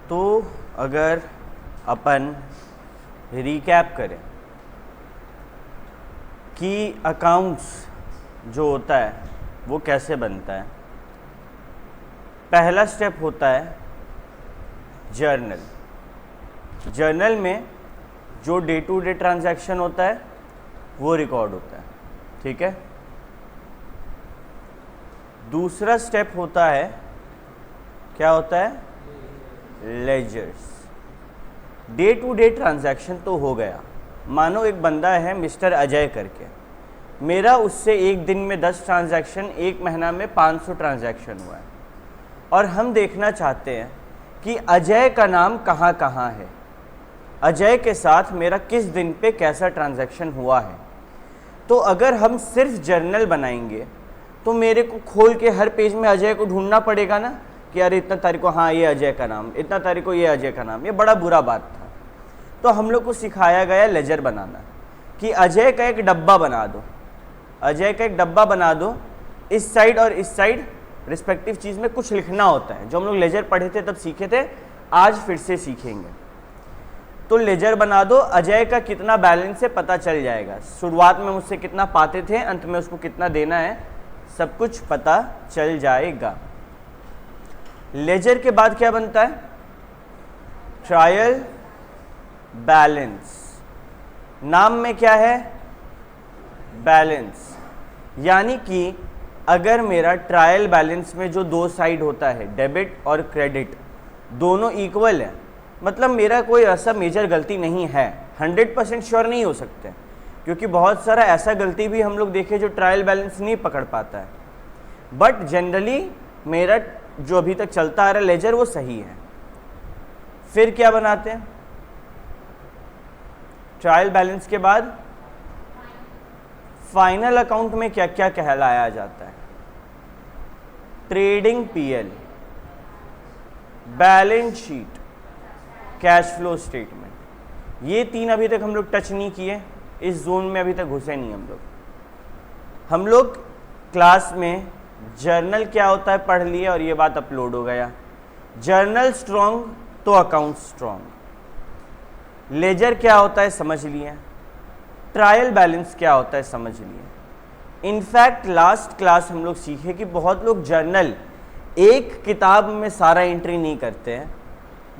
तो अगर अपन रिकैप करें कि अकाउंट्स जो होता है वो कैसे बनता है, पहला स्टेप होता है जर्नल। जर्नल में जो डे टू डे ट्रांजैक्शन होता है वो रिकॉर्ड होता है, ठीक है। दूसरा स्टेप होता है, क्या होता है, ledgers. Day to day transaction तो हो गया। मानो एक बंदा है मिस्टर अजय करके, मेरा उससे एक दिन में 10 ट्रांजैक्शन, एक महीना में 500 ट्रांजैक्शन हुआ है, और हम देखना चाहते हैं कि अजय का नाम कहाँ कहाँ है, अजय के साथ मेरा किस दिन पे कैसा ट्रांजैक्शन हुआ है। तो अगर हम सिर्फ जर्नल बनाएंगे तो मेरे को खोल के हर पेज में अजय को ढूंढना पड़ेगा ना, कि यार इतना तारीख को हाँ ये अजय का नाम, इतना तारीख को ये अजय का नाम। ये बड़ा बुरा बात था। तो हम लोग को सिखाया गया लेजर बनाना, कि अजय का एक डब्बा बना दो, अजय का एक डब्बा बना दो, इस साइड और इस साइड रिस्पेक्टिव चीज़ में कुछ लिखना होता है, जो हम लोग लेजर पढ़े थे तब सीखे थे, आज फिर से सीखेंगे। तो लेजर बना दो, अजय का कितना बैलेंस है पता चल जाएगा, शुरुआत में मुझसे कितना पाते थे, अंत में उसको कितना देना है, सब कुछ पता चल जाएगा। लेजर के बाद क्या बनता है, ट्रायल बैलेंस। नाम में क्या है, बैलेंस, यानी कि अगर मेरा ट्रायल बैलेंस में जो दो साइड होता है, डेबिट और क्रेडिट, दोनों इक्वल है, मतलब मेरा कोई ऐसा मेजर गलती नहीं है। 100% श्योर नहीं हो सकते, क्योंकि बहुत सारा ऐसा गलती भी हम लोग देखे जो ट्रायल बैलेंस नहीं पकड़ पाता है, बट जनरली मेरा जो अभी तक चलता आ रहा है लेजर वो सही है। फिर क्या बनाते हैं, ट्रायल बैलेंस के बाद फाइनल अकाउंट में क्या क्या कहलाया जाता है, trading PL, balance sheet, cash flow statement. ये तीन अभी तक हम लोग टच नहीं किए, इस जोन में अभी तक घुसे नहीं हम लोग क्लास में जर्नल क्या होता है पढ़ लिए और ये बात अपलोड हो गया। जर्नल स्ट्रॉन्ग तो अकाउंट स्ट्रॉन्ग। लेजर क्या होता है समझ लिए, ट्रायल बैलेंस क्या होता है समझ लिए। इनफैक्ट लास्ट क्लास हम लोग सीखे कि बहुत लोग जर्नल एक किताब में सारा एंट्री नहीं करते हैं,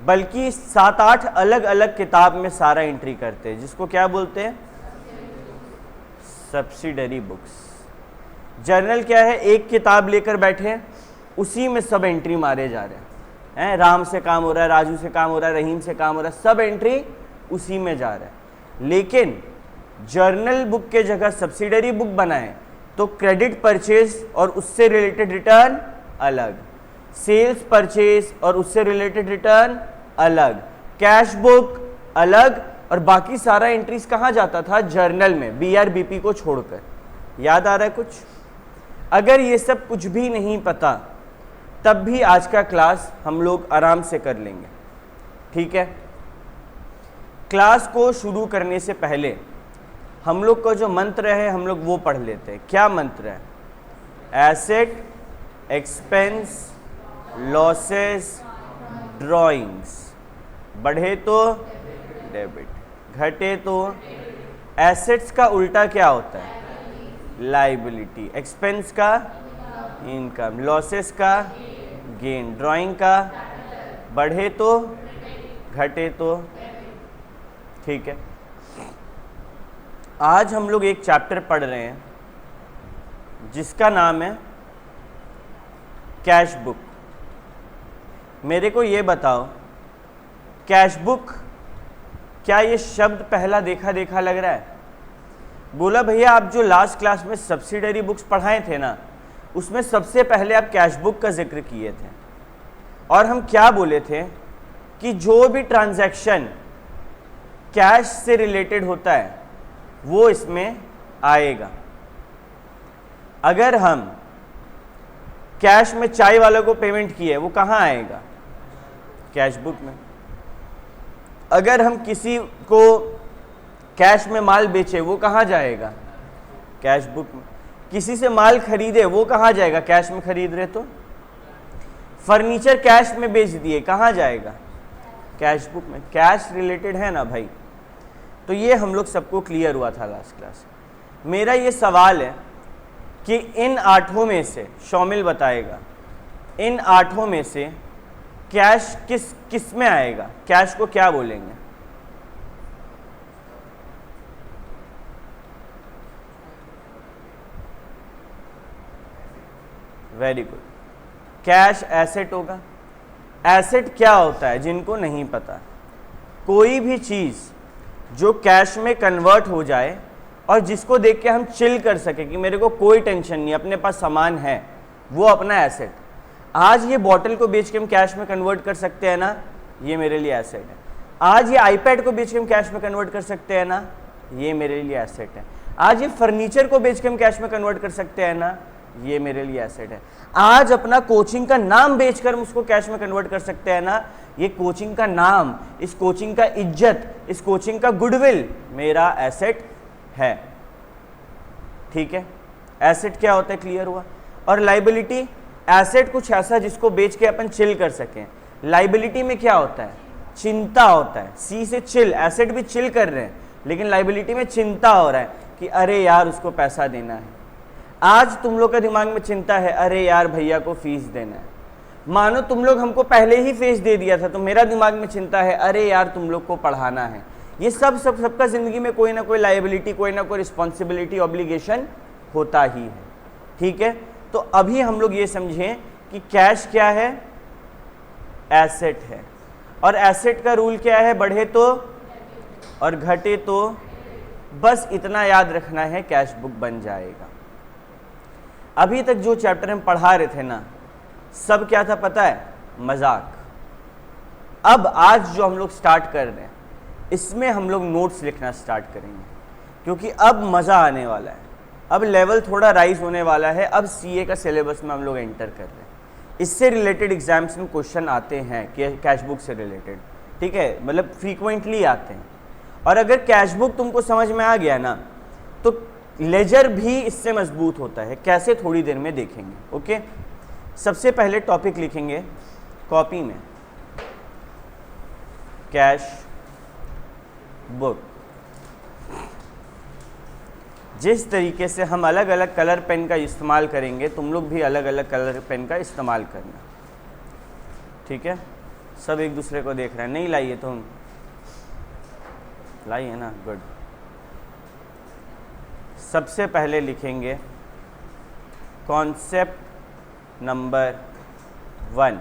बल्कि 7-8 अलग अलग किताब में सारा एंट्री करते हैं, जिसको क्या बोलते हैं, सब्सिडरी बुक्स। जर्नल क्या है, एक किताब लेकर बैठे, उसी में सब एंट्री मारे जा रहे हैं, राम से काम हो रहा है, राजू से काम हो रहा है, रहीम से काम हो रहा है, सब एंट्री उसी में जा रहा है। लेकिन जर्नल बुक के जगह सब्सिडरी बुक बनाएं तो क्रेडिट परचेज और उससे रिलेटेड रिटर्न अलग, सेल्स परचेज और उससे रिलेटेड रिटर्न अलग, कैश बुक अलग, और बाकी सारा एंट्रीज कहाँ जाता था, जर्नल में, बीआरबीपी को छोड़कर। याद आ रहा है कुछ? अगर ये सब कुछ भी नहीं पता तब भी आज का क्लास हम लोग आराम से कर लेंगे, ठीक है। क्लास को शुरू करने से पहले हम लोग का जो मंत्र है हम लोग वो पढ़ लेते हैं। क्या मंत्र है? Asset, expense, losses, drawings. बढ़े तो डेबिट, घटे तो। एसेट्स का उल्टा क्या होता है? लाइबिलिटी। एक्सपेंस का इनकम, लॉसेस का गेन, ड्राइंग का बढ़े तो घटे तो, ठीक है। आज हम लोग एक चैप्टर पढ़ रहे हैं जिसका नाम है कैश बुक। मेरे को ये बताओ, कैश बुक, क्या ये शब्द पहला देखा देखा लग रहा है? बोला भैया आप जो लास्ट क्लास में सब्सिडरी बुक्स पढ़ाए थे ना, उसमें सबसे पहले आप कैश बुक का जिक्र किए थे, और हम क्या बोले थे कि जो भी ट्रांजैक्शन कैश से रिलेटेड होता है वो इसमें आएगा। अगर हम कैश में चाय वाले को पेमेंट किए वो कहाँ आएगा? कैश बुक में। अगर हम किसी को कैश में माल बेचे वो कहाँ जाएगा? कैश बुक में। किसी से माल खरीदे वो कहाँ जाएगा? कैश में खरीद रहे तो। फर्नीचर कैश में बेच दिए, कहाँ जाएगा? कैश बुक में कैश रिलेटेड है ना भाई। तो ये हम लोग सबको क्लियर हुआ था लास्ट क्लास। मेरा ये सवाल है कि इन 8 में से शौमिल बताएगा, इन 8 में से कैश किस में आएगा, कैश को क्या बोलेंगे? वेरी गुड, कैश एसेट होगा। एसेट क्या होता है जिनको नहीं पता, कोई भी चीज जो कैश में कन्वर्ट हो जाए और जिसको देख के हम चिल कर सके कि मेरे को कोई टेंशन नहीं, अपने पास सामान है, वो अपना एसेट। आज ये बॉटल को बेच के हम कैश में कन्वर्ट कर सकते हैं ना, ये मेरे लिए एसेट है। आज ये आईपैड को बेच के हम कैश में कन्वर्ट कर सकते हैं ना, ये मेरे लिए एसेट है। आज ये फर्नीचर को बेच के हम कैश में कन्वर्ट कर सकते हैं ना, ये मेरे लिए एसेट है। आज अपना कोचिंग का नाम बेचकर हम उसको कैश में कन्वर्ट कर सकते हैं ना, ये कोचिंग का नाम, इस कोचिंग का इज्जत, इस कोचिंग का गुडविल मेरा एसेट है। ठीक है, एसेट क्या होता है क्लियर हुआ। और लाइबिलिटी, एसेट कुछ ऐसा जिसको बेच के अपन चिल कर सकें। लाइबिलिटी में क्या होता है, चिंता होता है। सी से चिल, एसेट भी चिल कर रहे हैं लेकिन लाइबिलिटी में चिंता हो रहा है कि अरे यार उसको पैसा देना है। आज तुम लोग का दिमाग में चिंता है, अरे यार भैया को फीस देना है। मानो तुम लोग हमको पहले ही फीस दे दिया था तो मेरा दिमाग में चिंता है, अरे यार तुम लोग को पढ़ाना है। ये सबका जिंदगी में कोई ना कोई लायबिलिटी, कोई ना कोई रिस्पॉन्सिबिलिटी, ऑब्लिगेशन होता ही है। ठीक है, तो अभी हम लोग ये समझें कि कैश क्या है, एसेट है। और एसेट का रूल क्या है, बढ़े तो और घटे तो, बस इतना याद रखना है, कैश बुक बन जाएगा। अभी तक जो चैप्टर हम पढ़ा रहे थे ना, सब क्या था पता है, मजाक। अब आज जो हम लोग स्टार्ट कर रहे हैं इसमें हम लोग नोट्स लिखना स्टार्ट करेंगे, क्योंकि अब मज़ा आने वाला है। अब लेवल थोड़ा राइज होने वाला है। अब सीए का सिलेबस में हम लोग एंटर कर रहे हैं। इससे रिलेटेड एग्जाम्स में क्वेश्चन आते हैं, कैश बुक से रिलेटेड। ठीक है, मतलब फ्रीक्वेंटली आते हैं। और अगर कैश बुक तुमको समझ में आ गया ना तो लेजर भी इससे मजबूत होता है। कैसे, थोड़ी देर में देखेंगे। ओके, सबसे पहले टॉपिक लिखेंगे कॉपी में, कैश बुक। जिस तरीके से हम अलग अलग कलर पेन का इस्तेमाल करेंगे, तुम लोग भी अलग अलग कलर पेन का इस्तेमाल करना। ठीक है, सब एक दूसरे को देख रहे हैं। नहीं लाइए तुम, लाइए ना, गुड। सबसे पहले लिखेंगे कॉन्सेप्ट नंबर 1,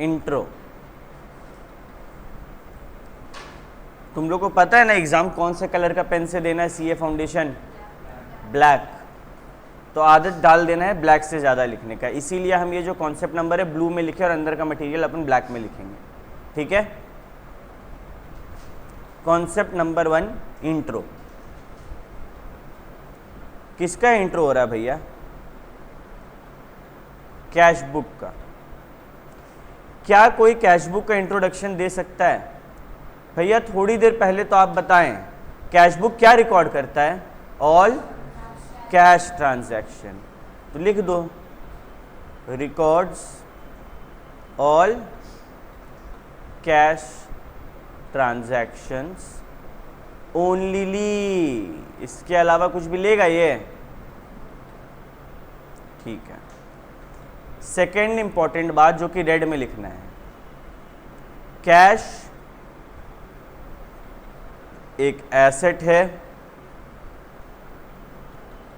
इंट्रो। तुम लोग को पता है ना एग्जाम कौन से कलर का पेन से देना है, सीए फाउंडेशन ब्लैक, तो आदत डाल देना है ब्लैक से ज़्यादा लिखने का। इसीलिए हम ये जो कॉन्सेप्ट नंबर है ब्लू में लिखे और अंदर का मटेरियल अपन ब्लैक में लिखेंगे। ठीक है, कॉन्सेप्ट नंबर 1, इंट्रो। किसका इंट्रो हो रहा है भैया? कैश बुक का। क्या कोई कैश बुक का इंट्रोडक्शन दे सकता है? भैया थोड़ी देर पहले तो आप बताएं, कैश बुक क्या रिकॉर्ड करता है? All cash transaction. तो लिख दो, records all cash transactions only. इसके अलावा कुछ भी लेगा ये? ठीक है। सेकेंड इंपॉर्टेंट बात जो कि रेड में लिखना है, कैश एक एसेट है,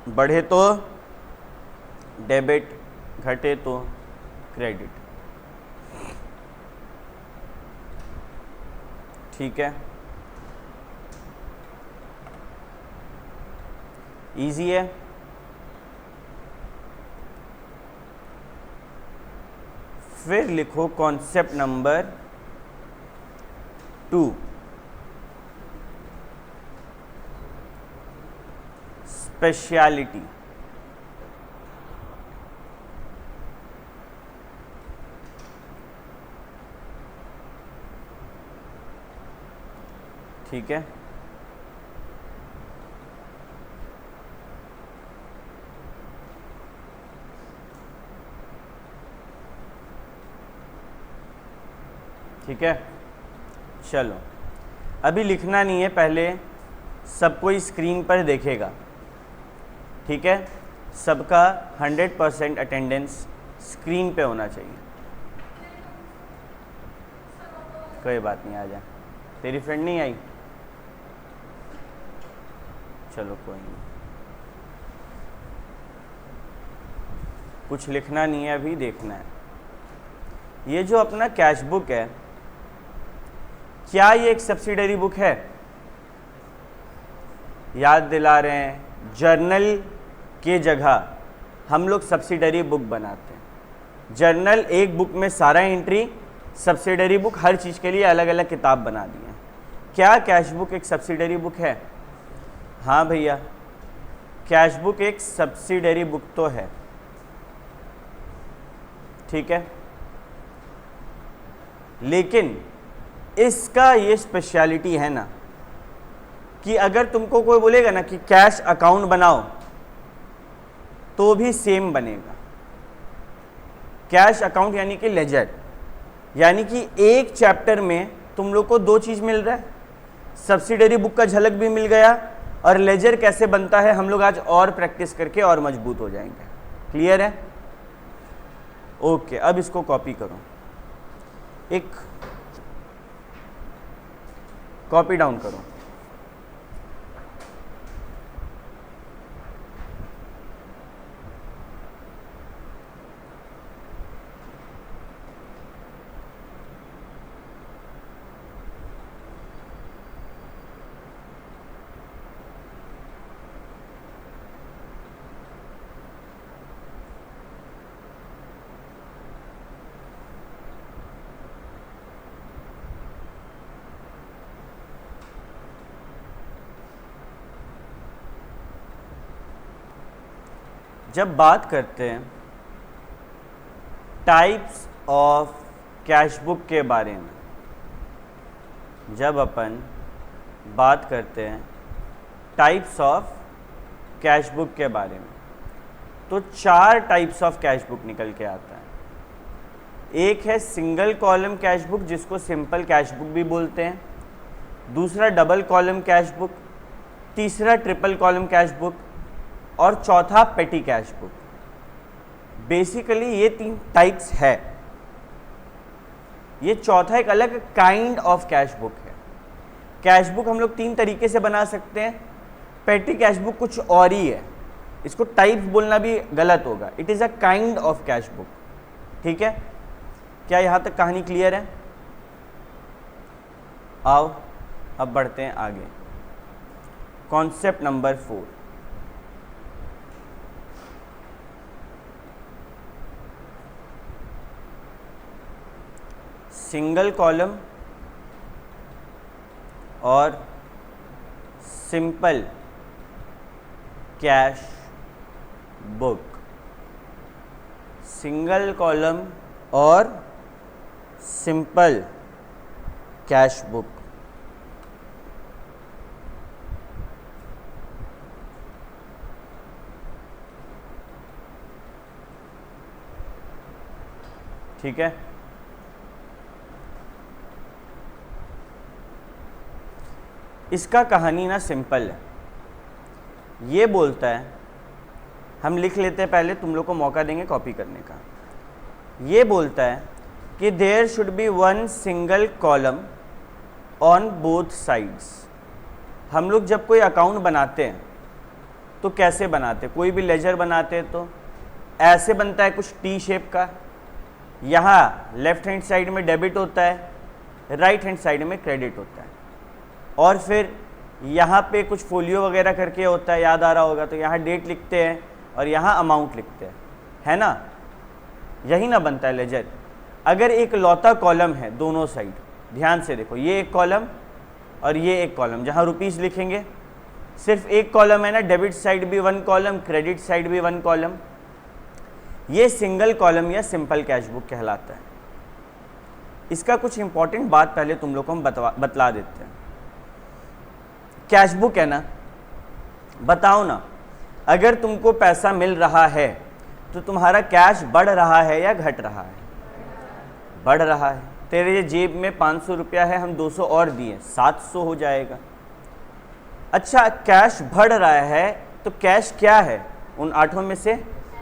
बढ़े तो डेबिट, घटे तो क्रेडिट। ठीक है, इजी है। फिर लिखो कॉन्सेप्ट नंबर 2, स्पेशलिटी। ठीक है, ठीक है, चलो अभी लिखना नहीं है, पहले सब कोई स्क्रीन पर देखेगा, ठीक है, सबका 100% अटेंडेंस स्क्रीन पे होना चाहिए। कोई बात नहीं, आ जा। तेरी फ्रेंड नहीं आई, चलो कोई नहीं, कुछ लिखना नहीं है, अभी देखना है। ये जो अपना कैश बुक है, क्या ये एक सब्सिडरी बुक है? याद दिला रहे हैं, जर्नल के जगह हम लोग सब्सिडरी बुक बनाते हैं। जर्नल एक बुक में सारा एंट्री, सब्सिडरी बुक हर चीज़ के लिए अलग अलग किताब बना दी है। क्या कैश बुक एक सब्सिडरी बुक है? हाँ भैया, कैश बुक एक सब्सिडरी बुक तो है, ठीक है, लेकिन इसका ये स्पेशलिटी है ना कि अगर तुमको कोई बोलेगा ना कि कैश अकाउंट बनाओ तो भी सेम बनेगा। कैश अकाउंट यानी कि लेजर, यानी कि एक चैप्टर में तुम लोग को दो चीज़ मिल रहा है, सब्सिडरी बुक का झलक भी मिल गया और लेजर कैसे बनता है हम लोग आज और प्रैक्टिस करके और मजबूत हो जाएंगे। क्लियर है? ओके, अब इसको कॉपी करो, एक कॉपी डाउन करो। जब बात करते हैं टाइप्स ऑफ कैश बुक के बारे में, जब अपन बात करते हैं टाइप्स ऑफ कैश बुक के बारे में, तो 4 टाइप्स ऑफ कैश बुक निकल के आता है। एक है सिंगल कॉलम कैश बुक, जिसको सिंपल कैश बुक भी बोलते हैं, दूसरा डबल कॉलम कैश बुक, तीसरा ट्रिपल कॉलम कैश बुक और चौथा पेटी कैश बुक। बेसिकली ये 3 टाइप्स है। ये चौथा एक अलग काइंड ऑफ कैश बुक है। कैश बुक हम लोग 3 तरीके से बना सकते हैं, पेटी कैश बुक कुछ और ही है, इसको टाइप्स बोलना भी गलत होगा। It is a kind of cash book, ठीक है। क्या यहाँ तक कहानी क्लियर है? आओ अब बढ़ते हैं आगे। कॉन्सेप्ट नंबर 4, सिंगल कॉलम और simple cash book. Single column और सिंपल कैश बुक। ठीक है, इसका कहानी ना सिंपल है। ये बोलता है, हम लिख लेते हैं, पहले तुम लोग को मौका देंगे कॉपी करने का। ये बोलता है कि there should be one single column on both sides. हम लोग जब कोई अकाउंट बनाते हैं तो कैसे बनाते हैं? कोई भी लेजर बनाते हैं तो ऐसे बनता है, कुछ टी शेप का। यहाँ लेफ्ट हैंड साइड में डेबिट होता है, राइट हैंड साइड में क्रेडिट होता है, और फिर यहाँ पे कुछ फोलियो वगैरह करके होता है, याद आ रहा होगा, तो यहाँ डेट लिखते हैं और यहाँ अमाउंट लिखते हैं, है ना। यही ना बनता है लेजर। अगर एक लौता कॉलम है दोनों साइड, ध्यान से देखो, ये एक कॉलम और ये एक कॉलम, जहाँ रुपीस लिखेंगे सिर्फ एक कॉलम है ना, डेबिट साइड भी 1 कॉलम, क्रेडिट साइड भी 1 कॉलम। ये सिंगल कॉलम या सिंपल कैश बुक कहलाता है। इसका कुछ इंपॉर्टेंट बात पहले तुम लोग को हम बतला देते हैं। कैश बुक है ना, बताओ ना, अगर तुमको पैसा मिल रहा है तो तुम्हारा कैश बढ़ रहा है या घट रहा है? बढ़ रहा है। तेरे जेब में 500 रुपया है, हम 200 और दिए, 700 हो जाएगा। अच्छा, कैश बढ़ रहा है तो कैश क्या है उन 8 में से?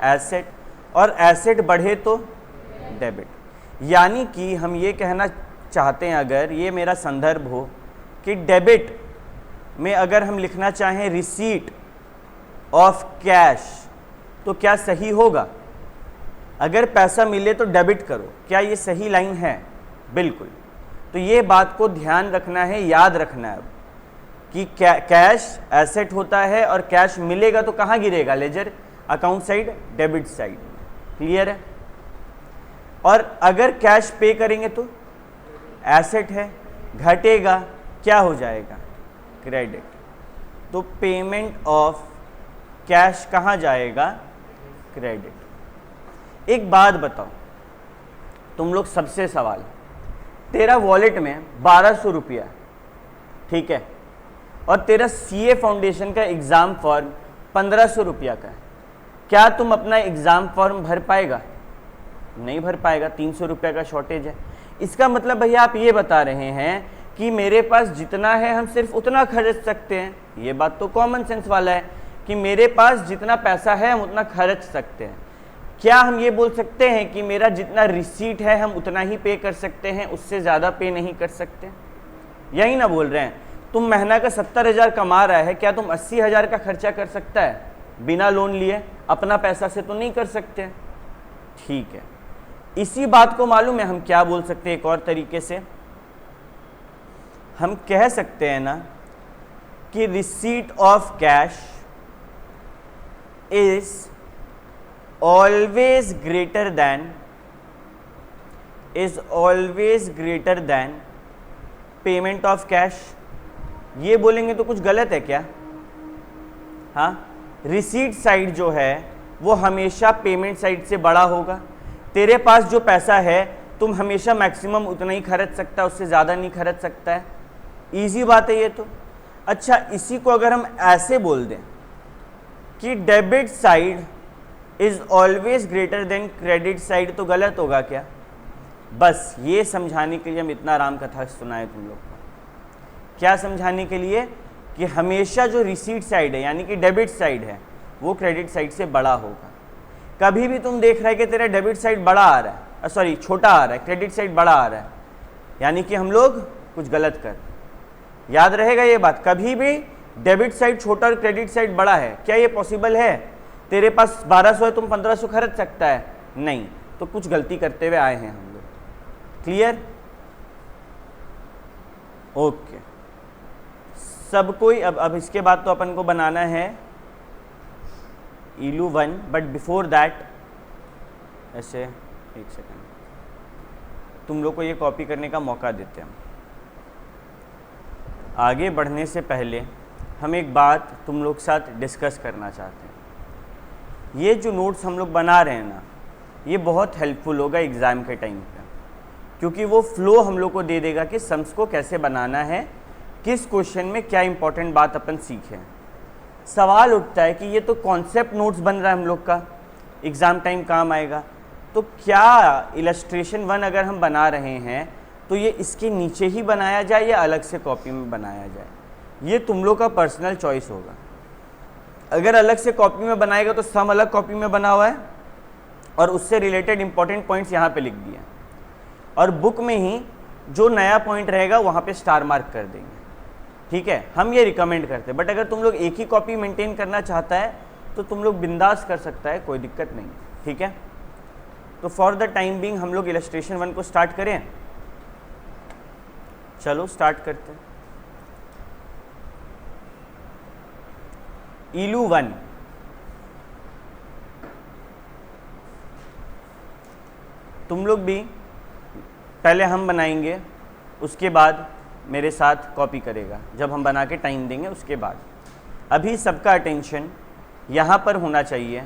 एसेट, और एसेट बढ़े तो डेबिट। यानी कि हम ये कहना चाहते हैं, अगर ये मेरा संदर्भ हो कि डेबिट में अगर हम लिखना चाहें रिसीट ऑफ कैश तो क्या सही होगा? अगर पैसा मिले तो डेबिट करो, क्या ये सही लाइन है? बिल्कुल। तो ये बात को ध्यान रखना है, याद रखना है कि कैश एसेट होता है और कैश मिलेगा तो कहाँ गिरेगा? Ledger account side, debit side. Clear है? और अगर कैश पे करेंगे तो एसेट है, घटेगा क्या हो जाएगा? क्रेडिट। तो पेमेंट ऑफ कैश कहाँ जाएगा? क्रेडिट। एक बात बताओ तुम लोग, सबसे सवाल, तेरा वॉलेट में 1200 रुपया, ठीक है, और तेरा सीए फाउंडेशन का एग्ज़ाम फॉर्म 1500 रुपया का है, क्या तुम अपना एग्ज़ाम फॉर्म भर पाएगा? नहीं भर पाएगा, 300 रुपया का शॉर्टेज है। इसका मतलब भैया आप ये बता रहे हैं कि मेरे पास जितना है हम सिर्फ उतना खर्च सकते हैं। ये बात तो कॉमन सेंस वाला है कि मेरे पास जितना पैसा है हम उतना खर्च सकते हैं। क्या हम ये बोल सकते हैं कि मेरा जितना रिसीट है हम उतना ही पे कर सकते हैं, उससे ज़्यादा पे नहीं कर सकते? यही ना बोल रहे हैं। तुम महीना का 70,000 कमा रहा है, क्या तुम 80,000 का खर्चा कर सकता है बिना लोन लिए? अपना पैसा से तो नहीं कर सकते। ठीक है, इसी बात को मालूम है हम क्या बोल सकते हैं? एक और तरीके से हम कह सकते हैं ना कि receipt of cash is always greater than payment of cash. ये बोलेंगे तो कुछ गलत है क्या? हाँ, रिसीट साइड जो है वो हमेशा पेमेंट साइड से बड़ा होगा। तेरे पास जो पैसा है तुम हमेशा मैक्सिमम उतना ही खर्च सकता है, उससे ज़्यादा नहीं खर्च सकता है। इजी बात है ये तो। अच्छा, इसी को अगर हम ऐसे बोल दें कि debit side is always greater than credit side, तो गलत होगा क्या? बस ये समझाने के लिए हम इतना राम कथा सुनाए तुम लोग को। क्या समझाने के लिए? कि हमेशा जो रिसीट साइड है यानी कि डेबिट साइड है वो क्रेडिट साइड से बड़ा होगा। कभी भी तुम देख रहा है कि तेरा डेबिट साइड बड़ा आ रहा है, सॉरी छोटा आ रहा है, क्रेडिट साइड बड़ा आ रहा है, यानी कि हम लोग कुछ गलत कर। याद रहेगा ये बात, कभी भी डेबिट साइड छोटा और क्रेडिट साइड बड़ा है, क्या ये पॉसिबल है? तेरे पास 1200 है, तुम 1500 खर्च सकता है? नहीं, तो कुछ गलती करते हुए आए हैं हम लोग। क्लियर? ओके, सब कोई। अब इसके बाद तो अपन को बनाना है इलू 1, बट बिफोर दैट ऐसे एक सेकंड तुम लोग को ये कॉपी करने का मौका देते हैं। आगे बढ़ने से पहले हम एक बात तुम लोग साथ डिस्कस करना चाहते हैं। ये जो नोट्स हम लोग बना रहे हैं ना, ये बहुत हेल्पफुल होगा एग्ज़ाम के टाइम पे, क्योंकि वो फ्लो हम लोग को दे देगा कि सम्स को कैसे बनाना है, किस क्वेश्चन में क्या इंपॉर्टेंट बात अपन सीखें। सवाल उठता है कि ये तो कॉन्सेप्ट नोट्स बन रहा है हम लोग का, एग्ज़ाम टाइम काम आएगा, तो क्या इलस्ट्रेशन 1 अगर हम बना रहे हैं तो ये इसके नीचे ही बनाया जाए या अलग से कॉपी में बनाया जाए? ये तुम लोग का पर्सनल चॉइस होगा। अगर अलग से कॉपी में बनाएगा तो सम अलग कॉपी में बना हुआ है और उससे रिलेटेड इंपॉर्टेंट पॉइंट्स यहाँ पे लिख दिए, और बुक में ही जो नया पॉइंट रहेगा वहाँ पे स्टार मार्क कर देंगे। ठीक है, हम ये रिकमेंड करते हैं। बट अगर तुम लोग एक ही कॉपी मेंटेन करना चाहता है तो तुम लोग बिंदास कर सकता है, कोई दिक्कत नहीं। ठीक है, तो फॉर द टाइम बीइंग हम लोग इलस्ट्रेशन 1 को स्टार्ट करें। चलो स्टार्ट करते हैं। इलू 1, तुम लोग भी पहले हम बनाएंगे, उसके बाद मेरे साथ कॉपी करेगा। जब हम बना के टाइम देंगे उसके बाद। अभी सबका अटेंशन यहाँ पर होना चाहिए।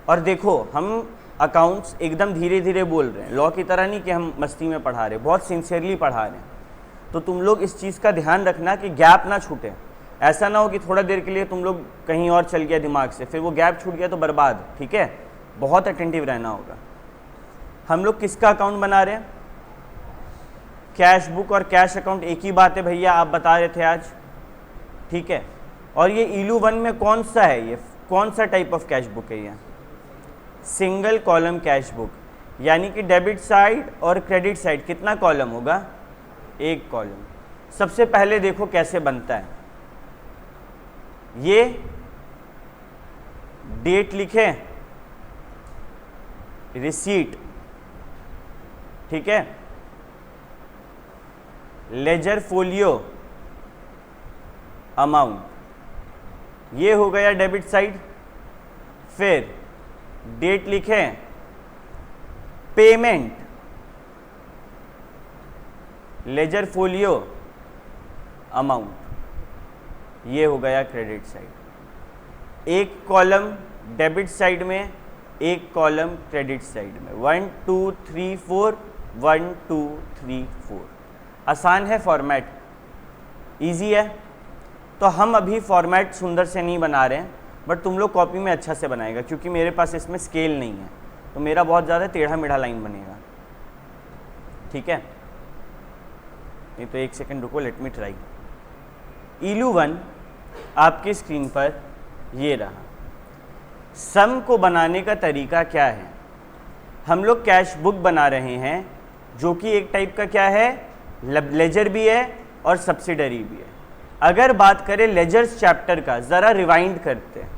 और देखो, हम अकाउंट्स एकदम धीरे धीरे बोल रहे हैं, लॉ की तरह नहीं कि हम मस्ती में पढ़ा रहे, बहुत सिंसियरली पढ़ा रहे हैं। तो तुम लोग इस चीज़ का ध्यान रखना कि गैप ना छूटे। ऐसा ना हो कि थोड़ा देर के लिए तुम लोग कहीं और चल गया दिमाग से, फिर वो गैप छूट गया तो बर्बाद। ठीक है, बहुत अटेंटिव रहना होगा। हम लोग किसका अकाउंट बना रहे हैं? कैश बुक और कैश अकाउंट एक ही बात है भैया, आप बता रहे थे आज, ठीक है। और ये ईलू 1 में कौन सा है, ये कौन सा टाइप ऑफ कैश बुक है, ये सिंगल कॉलम कैश बुक, यानी कि डेबिट साइड और क्रेडिट साइड कितना कॉलम होगा, एक कॉलम। सबसे पहले देखो कैसे बनता है, ये डेट लिखे, रिसीट, ठीक है, लेजर फोलियो, अमाउंट, ये हो गया डेबिट साइड। फिर डेट लिखें, पेमेंट, लेजर फोलियो, अमाउंट, ये हो गया क्रेडिट साइड। एक कॉलम डेबिट साइड में, एक कॉलम क्रेडिट साइड में, 1 2 3 4, 1 2 3 4। आसान है फॉर्मेट, इजी है। तो हम अभी फॉर्मेट सुंदर से नहीं बना रहे हैं, बट तुम लोग कॉपी में अच्छा से बनाएगा, क्योंकि मेरे पास इसमें स्केल नहीं है, तो मेरा बहुत ज़्यादा टेढ़ा मेढ़ा लाइन बनेगा, ठीक है। नहीं तो एक सेकंड रुको, लेट मी ट्राई। ईलू 1 आपकी स्क्रीन पर ये रहा। सम को बनाने का तरीका क्या है, हम लोग कैश बुक बना रहे हैं, जो कि एक टाइप का क्या है, लेजर भी है और सब्सिडरी भी है। अगर बात करें लेजर्स चैप्टर का, ज़रा रिवाइंड करते हैं।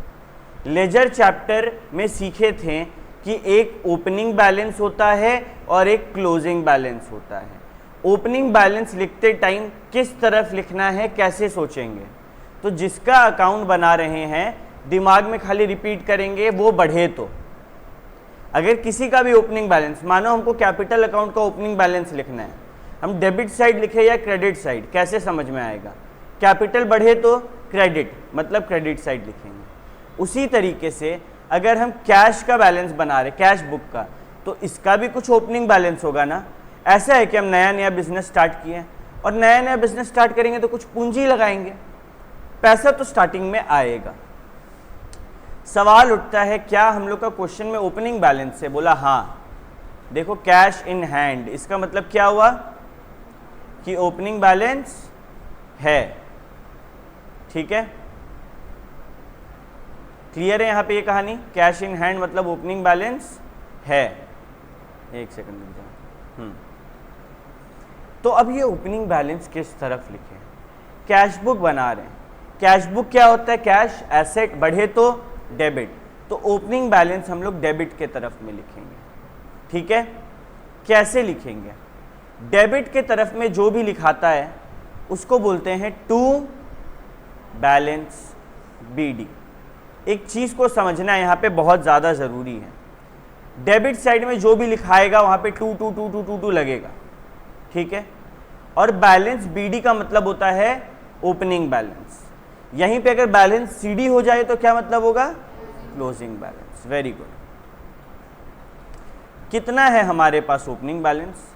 लेजर चैप्टर में सीखे थे कि एक ओपनिंग बैलेंस होता है और एक क्लोजिंग बैलेंस होता है। ओपनिंग बैलेंस लिखते टाइम किस तरफ लिखना है, कैसे सोचेंगे, तो जिसका अकाउंट बना रहे हैं दिमाग में खाली रिपीट करेंगे, वो बढ़े तो। अगर किसी का भी ओपनिंग बैलेंस, मानो हमको कैपिटल अकाउंट का ओपनिंग बैलेंस लिखना है, हम डेबिट साइड लिखे या क्रेडिट साइड, कैसे समझ में आएगा, कैपिटल बढ़े तो क्रेडिट, मतलब क्रेडिट साइड लिखेंगे। उसी तरीके से अगर हम कैश का बैलेंस बना रहे, कैश बुक का, तो इसका भी कुछ ओपनिंग बैलेंस होगा ना। ऐसा है कि हम नया नया बिजनेस स्टार्ट किए हैं, और नया नया बिजनेस स्टार्ट करेंगे तो कुछ पूंजी लगाएंगे, पैसा तो स्टार्टिंग में आएगा। सवाल उठता है क्या हम लोग का क्वेश्चन में ओपनिंग बैलेंस है, बोला हाँ। देखो कैश इन हैंड, इसका मतलब क्या हुआ कि ओपनिंग बैलेंस है, ठीक है, क्लियर है यहाँ पे ये कहानी। कैश इन हैंड मतलब ओपनिंग बैलेंस है। एक सेकंड रुक जाओ। तो अब ये ओपनिंग बैलेंस किस तरफ लिखे, कैश बुक बना रहे हैं। कैश बुक क्या होता है, कैश एसेट, बढ़े तो डेबिट, तो ओपनिंग बैलेंस हम लोग डेबिट के तरफ में लिखेंगे, ठीक है। कैसे लिखेंगे, डेबिट के तरफ में जो भी लिखाता है उसको बोलते हैं टू बैलेंस बीडी। एक चीज को समझना यहाँ पे बहुत ज्यादा जरूरी है, डेबिट साइड में जो भी लिखाएगा वहां पे 2 2 2 2 2 2 लगेगा, ठीक है। और बैलेंस बीडी का मतलब होता है ओपनिंग बैलेंस। यहीं पे अगर बैलेंस सीडी हो जाए तो क्या मतलब होगा, क्लोजिंग बैलेंस। Very good. कितना है हमारे पास ओपनिंग बैलेंस,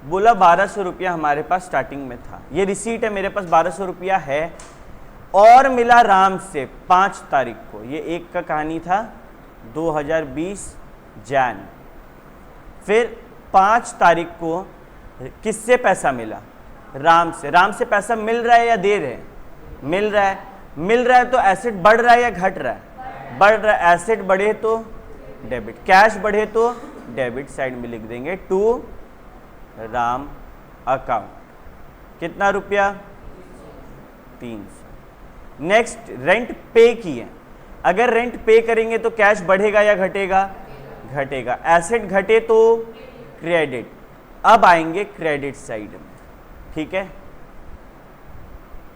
बोला 1200 रुपया हमारे पास स्टार्टिंग में था। ये रिसीट है, मेरे पास 1200 रुपया है, और मिला राम से 5 तारीख को। ये एक का कहानी था 2020 जैन। फिर 5 तारीख को किससे पैसा मिला, राम से। राम से पैसा मिल रहा है या दे रहे हैं, मिल रहा है। मिल रहा है तो एसेट बढ़ रहा है या घट रहा है, बढ़ रहा है। एसेट बढ़े तो डेबिट, कैश बढ़े तो डेबिट साइड में लिख देंगे टू राम अकाउंट। कितना रुपया, 300। नेक्स्ट रेंट पे किए, अगर रेंट पे करेंगे तो कैश बढ़ेगा या घटेगा, घटेगा। एसेट घटे तो क्रेडिट। अब आएंगे क्रेडिट साइड में, ठीक है।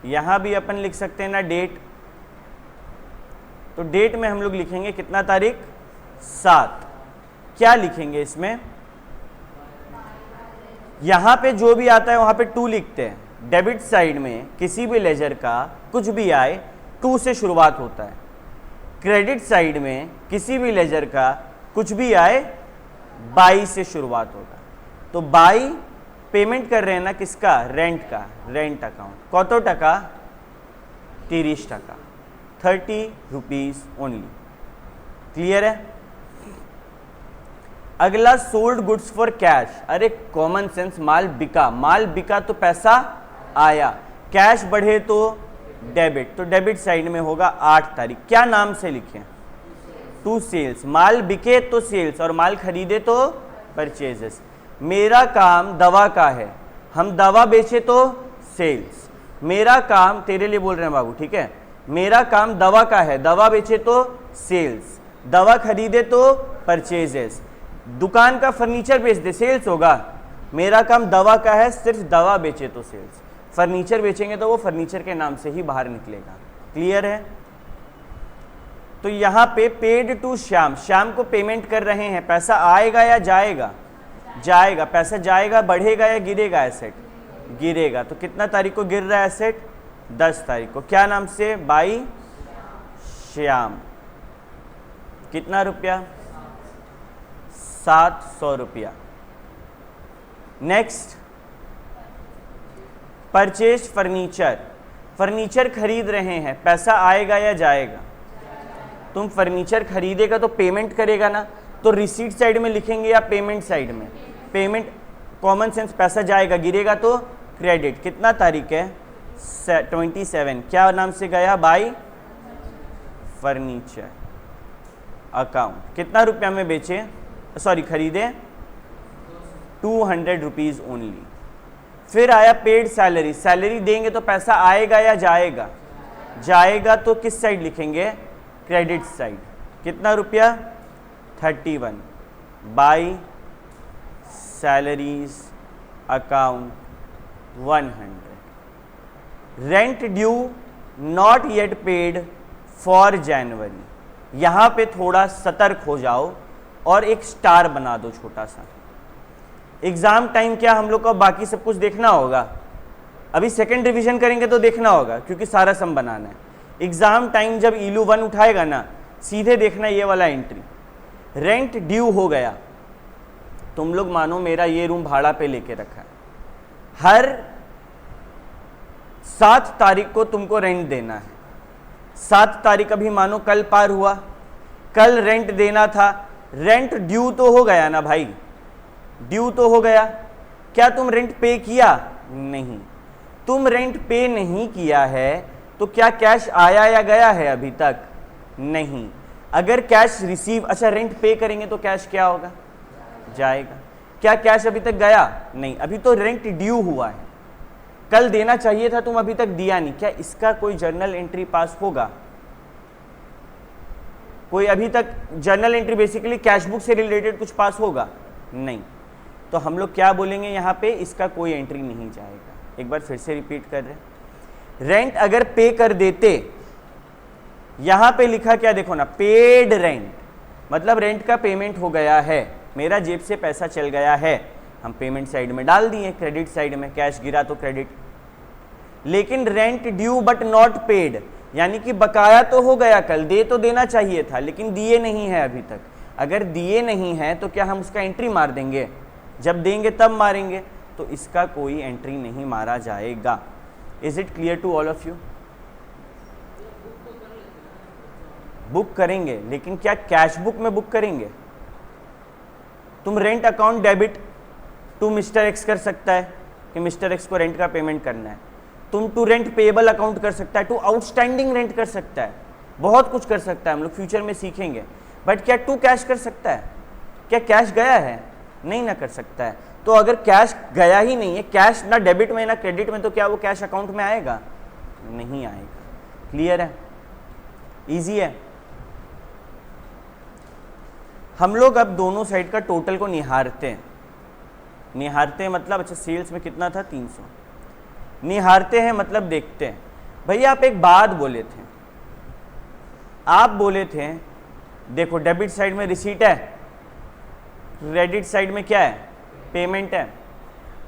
यहां भी अपन लिख सकते हैं ना डेट, तो डेट में हम लोग लिखेंगे कितना तारीख, 7। क्या लिखेंगे इसमें, यहां पे जो भी आता है वहां पे 2 लिखते हैं। डेबिट साइड में किसी भी लेजर का कुछ भी आए 2 से शुरुआत होता है। क्रेडिट साइड में किसी भी लेजर का कुछ भी आए 22 से शुरुआत होगा। तो 22 पेमेंट कर रहे हैं ना किसका, रेंट का, रेंट अकाउंट। कत टका, 30 टका, 30 रुपीज ओनली। क्लियर है। अगला सोल्ड गुड्स फॉर कैश। अरे कॉमन सेंस, माल बिका तो पैसा आया, कैश बढ़े तो डेबिट, तो डेबिट साइड में होगा 8 तारीख। क्या नाम से लिखें? To sales. माल बिके तो सेल्स और माल खरीदे तो परचेजेस। मेरा काम दवा का है, हम दवा बेचे तो सेल्स। मेरा काम, तेरे लिए बोल रहे हैं बाबू, ठीक है, मेरा काम दवा का है, दवा बेचे तो सेल्स, दवा खरीदे तो परचेजेस। दुकान का फर्नीचर बेच दे, सेल्स होगा। मेरा काम दवा का है, सिर्फ दवा बेचे तो सेल्स। फर्नीचर बेचेंगे तो वो फर्नीचर के नाम से ही बाहर निकलेगा। क्लियर है? तो यहां पे पेड टू श्याम, श्याम को पेमेंट कर रहे हैं। पैसा आएगा या जाएगा? जाएगा। पैसा जाएगा, बढ़ेगा या गिरेगा? एसेट गिरेगा। तो कितना तारीख को गिर रहा है एसेट? 10 तारीख को। क्या नाम से? बाई श्याम। कितना रुपया? 700 रुपया। Next, purchase furniture. फर्नीचर खरीद रहे हैं, पैसा आएगा या जाएगा? तुम फर्नीचर खरीदेगा तो पेमेंट करेगा ना, तो रिसीट साइड में लिखेंगे या पेमेंट साइड में? पेमेंट। कॉमन सेंस, पैसा जाएगा, गिरेगा तो क्रेडिट। कितना तारीख है? 27। क्या नाम से गया? By furniture account. कितना रुपया में बेचे, सॉरी खरीदे? 200 रुपीज ओनली। फिर आया पेड सैलरी। सैलरी देंगे तो पैसा आएगा या जाएगा? जाएगा। तो किस साइड लिखेंगे? Credit side. कितना रुपया? 31 by salaries account 100। Rent due not yet paid for January. यहां पे थोड़ा सतर्क हो जाओ और एक स्टार बना दो छोटा सा। एग्जाम टाइम क्या हम लोग को बाकी सब कुछ देखना होगा, अभी सेकंड रिवीजन करेंगे तो देखना होगा क्योंकि सारा सम बनाना है। एग्जाम टाइम जब इलू 1 उठाएगा ना, सीधे देखना ये वाला एंट्री। रेंट ड्यू हो गया, तुम लोग मानो मेरा ये रूम भाड़ा पे लेके रखा है, हर 7 तारीख को तुमको रेंट देना है। 7 तारीख अभी मानो कल पार हुआ, कल रेंट देना था, रेंट ड्यू तो हो गया ना भाई, ड्यू तो हो गया। क्या तुम रेंट पे किया? नहीं। तुम रेंट पे नहीं किया है तो क्या कैश आया या गया है अभी तक? नहीं। अगर कैश रिसीव, अच्छा रेंट पे करेंगे तो कैश क्या होगा? जाएगा। क्या कैश अभी तक गया? नहीं, अभी तो रेंट ड्यू हुआ है, कल देना चाहिए था, तुम अभी तक दिया नहीं। क्या इसका कोई जर्नल एंट्री पास होगा? कोई अभी तक journal entry basically cash book से रिलेटेड कुछ पास होगा? नहीं। तो हम लोग क्या बोलेंगे यहाँ पे? इसका कोई एंट्री नहीं जाएगा। एक बार फिर से रिपीट कर रहे, रेंट अगर पे कर देते, यहां पे लिखा क्या देखो ना, पेड रेंट, मतलब रेंट का पेमेंट हो गया है, मेरा जेब से पैसा चल गया है, हम पेमेंट साइड में डाल दिए, क्रेडिट साइड में, कैश गिरा तो क्रेडिट। लेकिन rent due but not paid, यानी कि बकाया तो हो गया, कल दे तो देना चाहिए था लेकिन दिए नहीं है अभी तक। अगर दिए नहीं है तो क्या हम उसका एंट्री मार देंगे? जब देंगे तब मारेंगे, तो इसका कोई एंट्री नहीं मारा जाएगा। Is it clear to all of you? Book करेंगे, लेकिन क्या कैश बुक में बुक करेंगे? तुम rent account debit to mister X कर सकता है कि मिस्टर एक्स को रेंट का पेमेंट करना है। तुम टू रेंट पेएबल अकाउंट कर सकता है, टू आउटस्टैंडिंग रेंट कर सकता है, बहुत कुछ कर सकता है, हम लोग फ्यूचर में सीखेंगे। बट क्या टू कैश कर सकता है? क्या कैश गया है? नहीं ना कर सकता है। तो अगर कैश गया ही नहीं है, कैश ना डेबिट में ना क्रेडिट में, तो क्या वो कैश अकाउंट में आएगा? नहीं आएगा। क्लियर है? इजी है। हम लोग अब दोनों साइड का टोटल को निहारते हैं। निहारते हैं मतलब, अच्छा सेल्स में कितना था? 300। निहारते हैं मतलब देखते हैं। भैया आप एक बात बोले थे, आप बोले थे देखो डेबिट साइड में रिसीट है, क्रेडिट साइड में क्या है? पेमेंट है।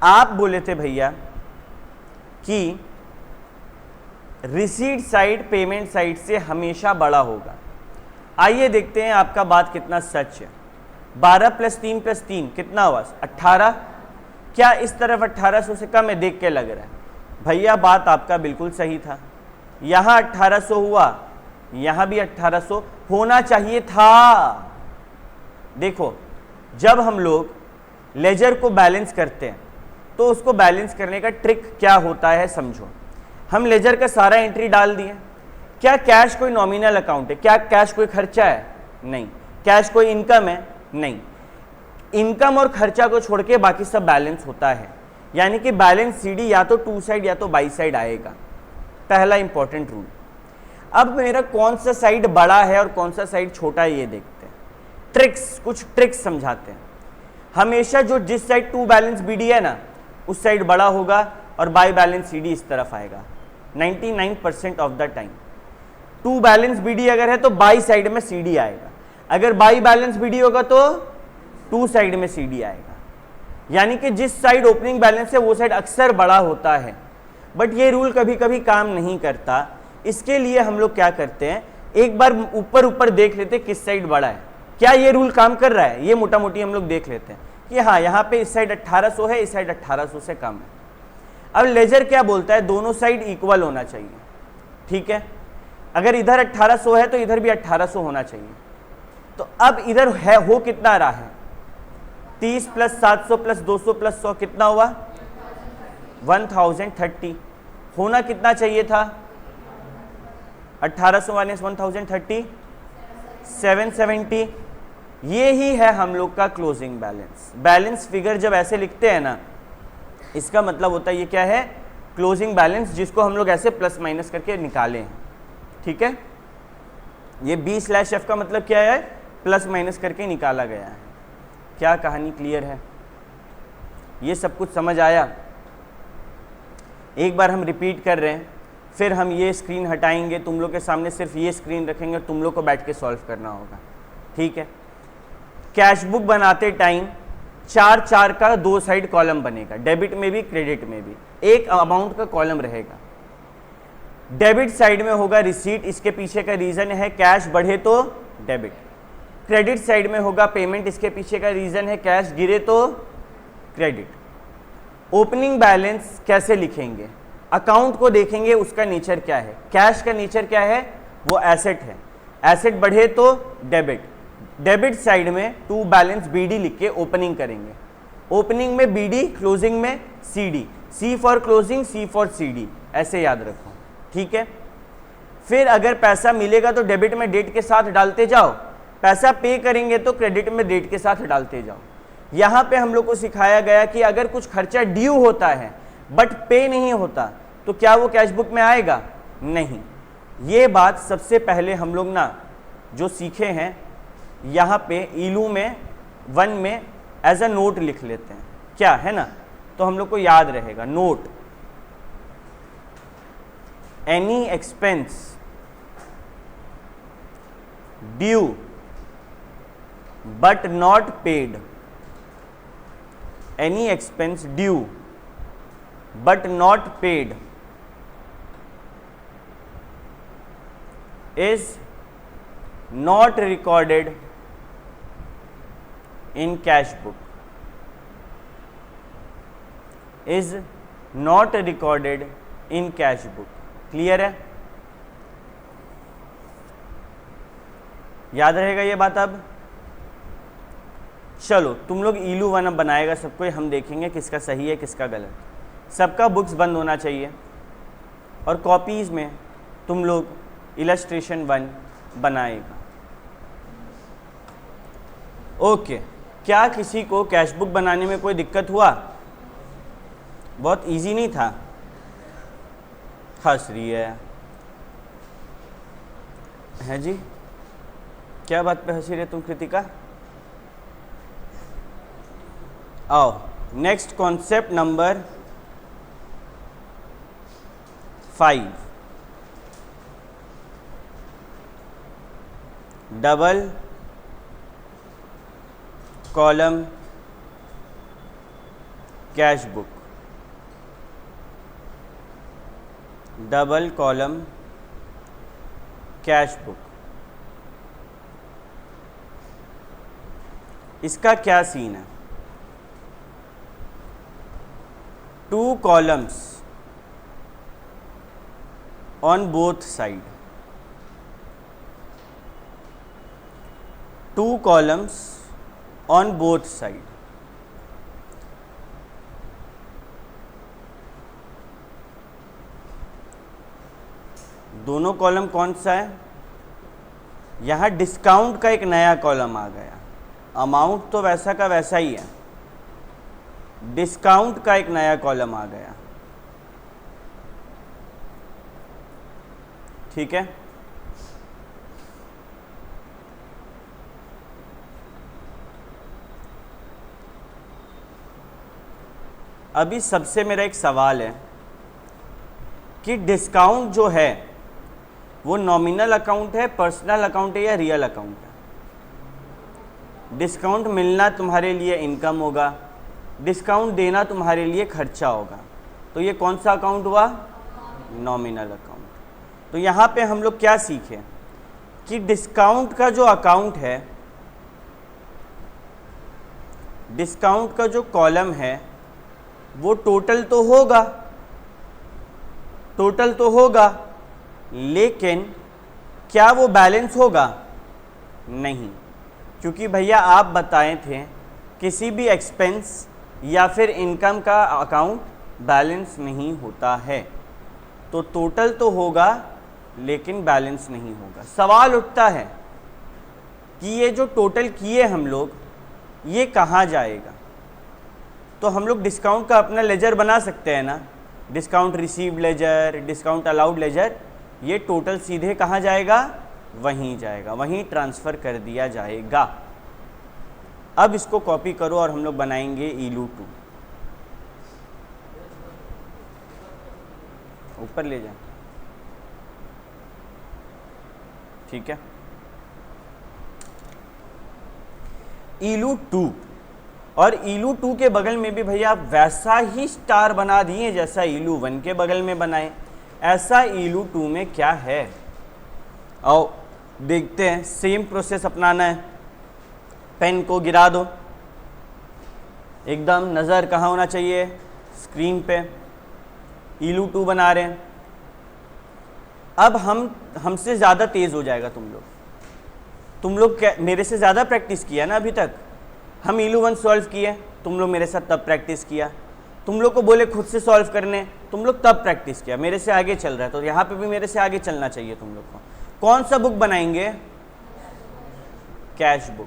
आप बोले थे भैया कि रिसीट साइड पेमेंट साइड से हमेशा बड़ा होगा। आइए देखते हैं आपका बात कितना सच है। 12 + 3 + 3 कितना हुआ? 18। क्या इस तरफ 1800 से कम है? देख के लग रहा है। भैया बात आपका बिल्कुल सही था, यहां 1800 हुआ, यहां भी 1800 होना चाहिए था। देखो जब हम लोग लेजर को बैलेंस करते हैं तो उसको बैलेंस करने का ट्रिक क्या होता है समझो। हम लेजर का सारा एंट्री डाल दिए। क्या कैश कोई नॉमिनल अकाउंट है? क्या कैश कोई खर्चा है? नहीं। कैश कोई इनकम है? नहीं। इनकम और खर्चा को छोड़ के बाकी सब बैलेंस होता है, यानी कि बैलेंस सीडी या तो टू साइड या तो बाई साइड आएगा। पहला इंपॉर्टेंट रूल। अब मेरा कौन सा साइड बड़ा है और कौन सा साइड छोटा है ये देखते हैं। ट्रिक्स, कुछ ट्रिक्स समझाते हैं। हमेशा जो जिस साइड टू बैलेंस बीडी है ना, उस साइड बड़ा होगा और बाई बैलेंस सीडी इस तरफ आएगा 99% of the time. To balance BD अगर है तो बाई साइड में सीडी आएगा, अगर बाई बैलेंस बीडी होगा तो टू साइड में सीडी आएगा। यानी कि जिस साइड ओपनिंग बैलेंस है वो साइड अक्सर बड़ा होता है। बट ये रूल कभी कभी काम नहीं करता। इसके लिए हम लोग क्या करते हैं, एक बार ऊपर ऊपर देख लेते हैं किस साइड बड़ा है। क्या ये रूल काम कर रहा है, ये मोटा मोटी हम लोग देख लेते हैं कि हाँ यहाँ पे इस साइड 1800 है, इस साइड 1800 से कम है। अब लेजर क्या बोलता है, दोनों साइड इक्वल होना चाहिए। ठीक है, अगर इधर 1800 है तो इधर भी 1800 होना चाहिए। तो अब इधर है हो कितना रहा है, 30 + 700 + 200 + 100 कितना हुआ 1030। होना कितना चाहिए था 1800 - 1030 770। ये ही है हम लोग का क्लोजिंग बैलेंस। बैलेंस फिगर जब ऐसे लिखते हैं ना, इसका मतलब होता है ये क्या है, क्लोजिंग बैलेंस, जिसको हम लोग ऐसे प्लस माइनस करके निकाले हैं। ठीक है, ये B/F का मतलब क्या है, प्लस माइनस करके निकाला गया है। क्या कहानी क्लियर है, ये सब कुछ समझ आया? एक बार हम रिपीट कर रहे हैं, फिर हम ये स्क्रीन हटाएंगे, तुम लोग के सामने सिर्फ ये स्क्रीन रखेंगे और तुम लोग को बैठ के सॉल्व करना होगा। ठीक है, कैश बुक बनाते टाइम 4 का 2 साइड कॉलम बनेगा, डेबिट में भी क्रेडिट में भी एक अमाउंट का कॉलम रहेगा। डेबिट साइड में होगा रिसीट, इसके पीछे का रीजन है कैश बढ़े तो डेबिट। क्रेडिट साइड में होगा पेमेंट, इसके पीछे का रीजन है कैश गिरे तो क्रेडिट। ओपनिंग बैलेंस कैसे लिखेंगे, अकाउंट को देखेंगे उसका नेचर क्या है। कैश का नेचर क्या है, वो एसेट है, एसेट बढ़े तो डेबिट। डेबिट साइड में टू बैलेंस बीडी लिख के ओपनिंग करेंगे, ओपनिंग में बीडी, क्लोजिंग में CD, C for closing, C for CD, ऐसे याद रखो। ठीक है, फिर अगर पैसा मिलेगा तो डेबिट में डेट के साथ डालते जाओ, पैसा पे करेंगे तो क्रेडिट में डेट के साथ डालते जाओ। यहाँ पे हम लोग को सिखाया गया कि अगर कुछ खर्चा ड्यू होता है बट पे नहीं होता तो क्या वो कैश बुक में आएगा, नहीं। ये बात सबसे पहले हम लोग ना जो सीखे हैं, यहाँ पे ईलू में 1 में एज अ नोट लिख लेते हैं, क्या है ना, तो हम लोग को याद रहेगा। Note, any expense due but not paid, any expense due but not paid is not recorded in cash book, is not recorded in cash book। Clear है, याद रहेगा ये बात। अब चलो तुम लोग ईलू 1 अब बनाएगा सबको, हम देखेंगे किसका सही है किसका गलत। सबका बुक्स बंद होना चाहिए और कॉपीज में तुम लोग इलस्ट्रेशन 1 बनाएगा। ओके, क्या किसी को कैश बुक बनाने में कोई दिक्कत हुआ? बहुत इजी नहीं था? हंस रही है जी, क्या बात पे हंसी रहे तुम कृतिका? आओ next concept number 5, double column cash book. Double column cash book, इसका क्या सीन है? 2 columns on both side, 2 columns on both side. दोनों कॉलम कौन सा है? यहां डिस्काउंट का एक नया कॉलम आ गया, अमाउंट तो वैसा का वैसा ही है, डिस्काउंट का एक नया कॉलम आ गया। ठीक है, अभी सबसे मेरा एक सवाल है कि डिस्काउंट जो है वो नॉमिनल अकाउंट है, पर्सनल अकाउंट है या रियल अकाउंट है? डिस्काउंट मिलना तुम्हारे लिए इनकम होगा, डिस्काउंट देना तुम्हारे लिए खर्चा होगा, तो ये कौन सा अकाउंट हुआ? Nominal account. तो यहाँ पे हम लोग क्या सीखे कि डिस्काउंट का जो अकाउंट है, डिस्काउंट का जो कॉलम है वो टोटल तो होगा, टोटल तो होगा, लेकिन क्या वो बैलेंस होगा? नहीं, क्योंकि भैया आप बताए थे किसी भी एक्सपेंस या फिर इनकम का अकाउंट बैलेंस नहीं होता है, तो टोटल तो होगा लेकिन बैलेंस नहीं होगा। सवाल उठता है कि ये जो टोटल किए हम लोग, ये कहाँ जाएगा? तो हम लोग डिस्काउंट का अपना लेजर बना सकते हैं ना, discount received ledger, discount allowed ledger, ये टोटल सीधे कहाँ जाएगा? वहीं जाएगा, वहीं ट्रांसफ़र कर दिया जाएगा। अब इसको कॉपी करो और हम लोग बनाएंगे ईलू 2, ऊपर ले जाए। ठीक है, ईलू 2, और ईलू 2 के बगल में भी भैया आप वैसा ही स्टार बना दिए जैसा ईलू 1 के बगल में बनाए। ऐसा ईलू 2 में क्या है, आओ देखते हैं। सेम प्रोसेस अपनाना है, पेन को गिरा दो, एकदम नज़र कहाँ होना चाहिए? स्क्रीन पे। ईलू 2 बना रहे हैं। अब हमसे ज़्यादा तेज़ हो जाएगा तुम लोग मेरे से ज़्यादा प्रैक्टिस किया ना अभी तक। हम ईलू 1 सॉल्व किए, तुम लोग मेरे साथ तब प्रैक्टिस किया, तुम लोग को बोले खुद से सॉल्व करने, तुम लोग तब प्रैक्टिस किया, मेरे से आगे चल रहा है, तो यहाँ पे भी मेरे से आगे चलना चाहिए तुम लोग को। कौन सा बुक बनाएंगे? Cash book.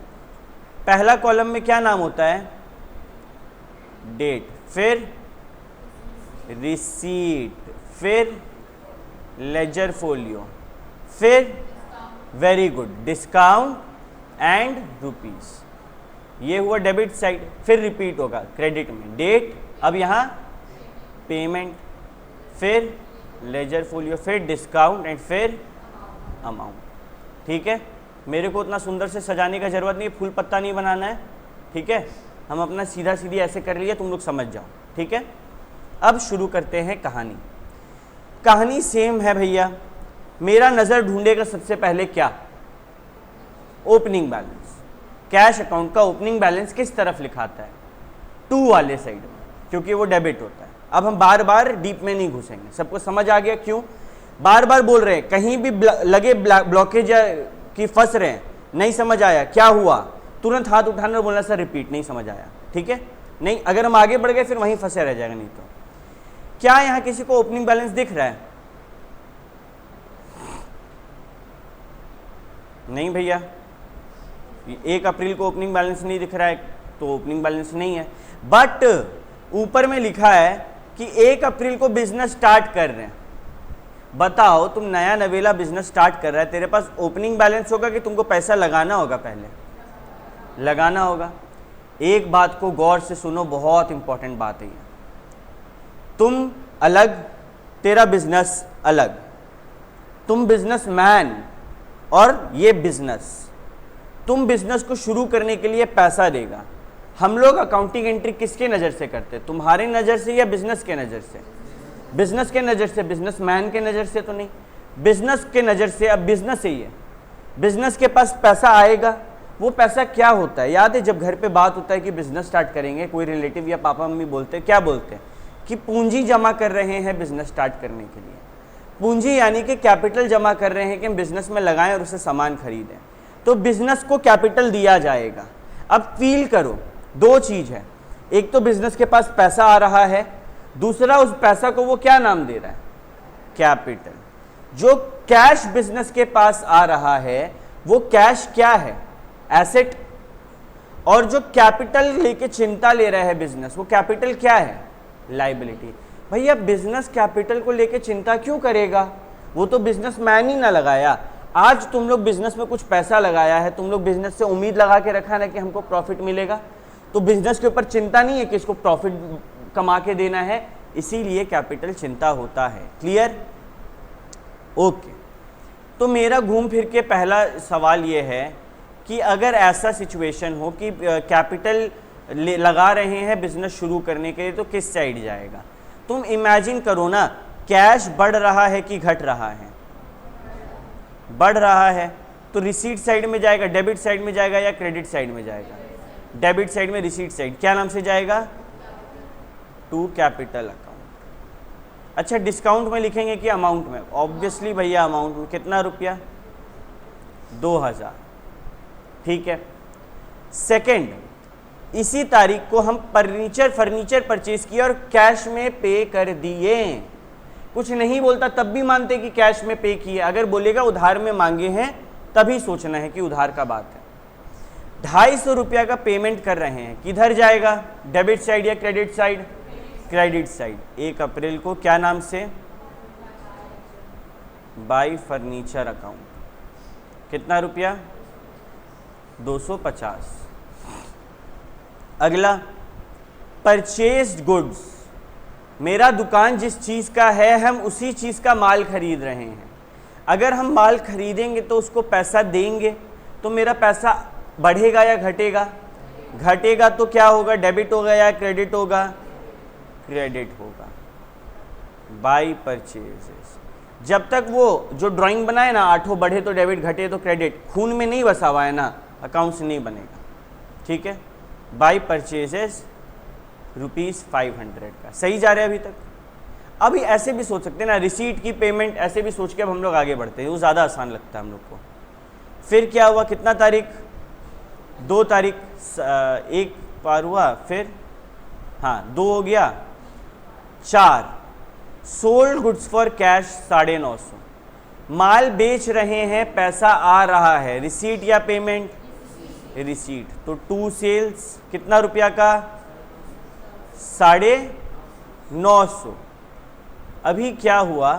पहला कॉलम में क्या नाम होता है? डेट, फिर रिसीट, फिर लेजर फोलियो, फिर very good discount and rupees. ये हुआ डेबिट साइड। फिर रिपीट होगा क्रेडिट में डेट, अब यहाँ पेमेंट, फिर लेजर फोलियो, फिर डिस्काउंट एंड फिर अमाउंट। ठीक है, मेरे को उतना सुंदर से सजाने का जरूरत नहीं है, फूल पत्ता नहीं बनाना है। ठीक है, हम अपना सीधा सीधी ऐसे कर लिए, तुम लोग समझ जाओ। ठीक है, अब शुरू करते हैं कहानी। कहानी सेम है भैया। मेरा नज़र ढूंढेगा सबसे पहले क्या? Opening balance. कैश अकाउंट का ओपनिंग बैलेंस किस तरफ लिखाता है? 2 वाले साइड में, क्योंकि वो डेबिट होता है। अब हम बार बार डीप में नहीं घुसेंगे, सबको समझ आ गया क्यों बार बार बोल रहे हैं? कहीं भी लगे ब्लॉकेज की फंस रहे हैं, नहीं समझ आया क्या हुआ, तुरंत हाथ उठाना और बोलना सर रिपीट, नहीं समझ आया। ठीक है, नहीं अगर हम आगे बढ़ गए फिर वहीं फंसे रह जाएगा। नहीं तो क्या यहाँ किसी को ओपनिंग बैलेंस दिख रहा है? नहीं भैया, 1 अप्रैल को ओपनिंग बैलेंस नहीं दिख रहा है, तो ओपनिंग बैलेंस नहीं है। बट ऊपर में लिखा है कि 1 अप्रैल को बिजनेस स्टार्ट कर रहे हैं। बताओ, तुम नया नवेला बिजनेस स्टार्ट कर रहा है, तेरे पास ओपनिंग बैलेंस होगा कि तुमको पैसा लगाना होगा? पहले लगाना होगा। एक बात को गौर से सुनो, बहुत इंपॉर्टेंट बात है ये। तुम अलग, तेरा बिजनेस अलग, तुम बिजनेसमैन और ये बिजनेस। तुम बिजनेस को शुरू करने के लिए पैसा देगा। हम लोग अकाउंटिंग एंट्री किसके नज़र से करते? तुम्हारे नज़र से या बिजनेस के नज़र से? बिजनेस के नज़र से, बिजनेसमैन के नज़र से तो नहीं, बिजनेस के नज़र से। अब बिजनेस ही है, बिजनेस के पास पैसा आएगा। वो पैसा क्या होता है? याद है जब घर पे बात होता है कि बिजनेस स्टार्ट करेंगे, कोई रिलेटिव या पापा मम्मी बोलते हैं, क्या बोलते हैं? कि पूंजी जमा कर रहे हैं बिजनेस स्टार्ट करने के लिए। पूंजी यानी कि कैपिटल जमा कर रहे हैं कि हम बिजनेस में लगाएं और उसे सामान खरीदें। तो बिजनेस को कैपिटल दिया जाएगा। अब फील करो, दो चीज है, एक तो बिजनेस के पास पैसा आ रहा है, दूसरा उस पैसा को वो क्या नाम दे रहा है, कैपिटल। जो कैश बिजनेस के पास आ रहा है वो कैश क्या है, एसेट, और जो कैपिटल लेके चिंता ले रहा है बिजनेस, वो कैपिटल क्या है, लायबिलिटी। भैया बिजनेस कैपिटल को लेके चिंता क्यों करेगा, वो तो बिजनेसमैन ही ना लगाया। आज तुम लोग बिजनेस में कुछ पैसा लगाया है, तुम लोग बिजनेस से उम्मीद लगा के रखा ना कि हमको प्रॉफिट मिलेगा, तो बिजनेस के ऊपर चिंता नहीं है कि इसको प्रॉफिट कमा के देना है, इसीलिए कैपिटल चिंता होता है। क्लियर? ओके। तो मेरा घूम फिर के पहला सवाल ये है कि अगर ऐसा सिचुएशन हो कि कैपिटल लगा रहे हैं बिजनेस शुरू करने के लिए, तो किस साइड जाएगा? तुम इमेजिन करो ना, कैश बढ़ रहा है कि घट रहा है? बढ़ रहा है, तो रिसीट साइड में जाएगा, डेबिट साइड में जाएगा या क्रेडिट साइड में जाएगा? डेबिट साइड में, रिसीट साइड क्या नाम से जाएगा? To capital account. अच्छा, डिस्काउंट में लिखेंगे कि अमाउंट में? ऑब्वियसली भैया अमाउंट में। कितना रुपया? 2000। ठीक है। सेकंड, इसी तारीख को हम फर्नीचर परचेज किया और कैश में पे कर दिए। कुछ नहीं बोलता तब भी मानते कि कैश में पे किए। अगर बोलेगा उधार में मांगे हैं तभी सोचना है कि उधार का बात है। 250 रुपया का पेमेंट कर रहे हैं, किधर जाएगा? डेबिट साइड या क्रेडिट साइड? Credit side. 1 अप्रैल को क्या नाम से? Bye furniture account. कितना रुपया? 250। अगला, परचेज्ड गुड्स। मेरा दुकान जिस चीज़ का है, हम उसी चीज़ का माल खरीद रहे हैं। अगर हम माल खरीदेंगे तो उसको पैसा देंगे, तो मेरा पैसा बढ़ेगा या घटेगा? घटेगा। तो क्या होगा? डेबिट होगा या क्रेडिट होगा? क्रेडिट होगा। By purchases. जब तक वो जो ड्राइंग बनाए ना, 8 बढ़े तो डेबिट, घटे तो क्रेडिट, खून में नहीं बसा हुआ है ना, अकाउंट से नहीं बनेगा। ठीक है। बाय परचेजेस ₹500 का। सही जा रहे हैं अभी तक? अभी ऐसे भी सोच सकते हैं ना, रिसीट की पेमेंट, ऐसे भी सोच के अब हम लोग आगे बढ़ते हैं, वो ज़्यादा आसान लगता है हम लोग को। फिर क्या हुआ? कितना तारीख? 2 तारीख, 1 पार हुआ, फिर हाँ 2 हो गया, 4 सोल्ड गुड्स फॉर कैश 950। माल बेच रहे हैं, पैसा आ रहा है, रिसीट या पेमेंट? रिसीट। तो 2 सेल्स कितना रुपया का? 950। अभी क्या हुआ?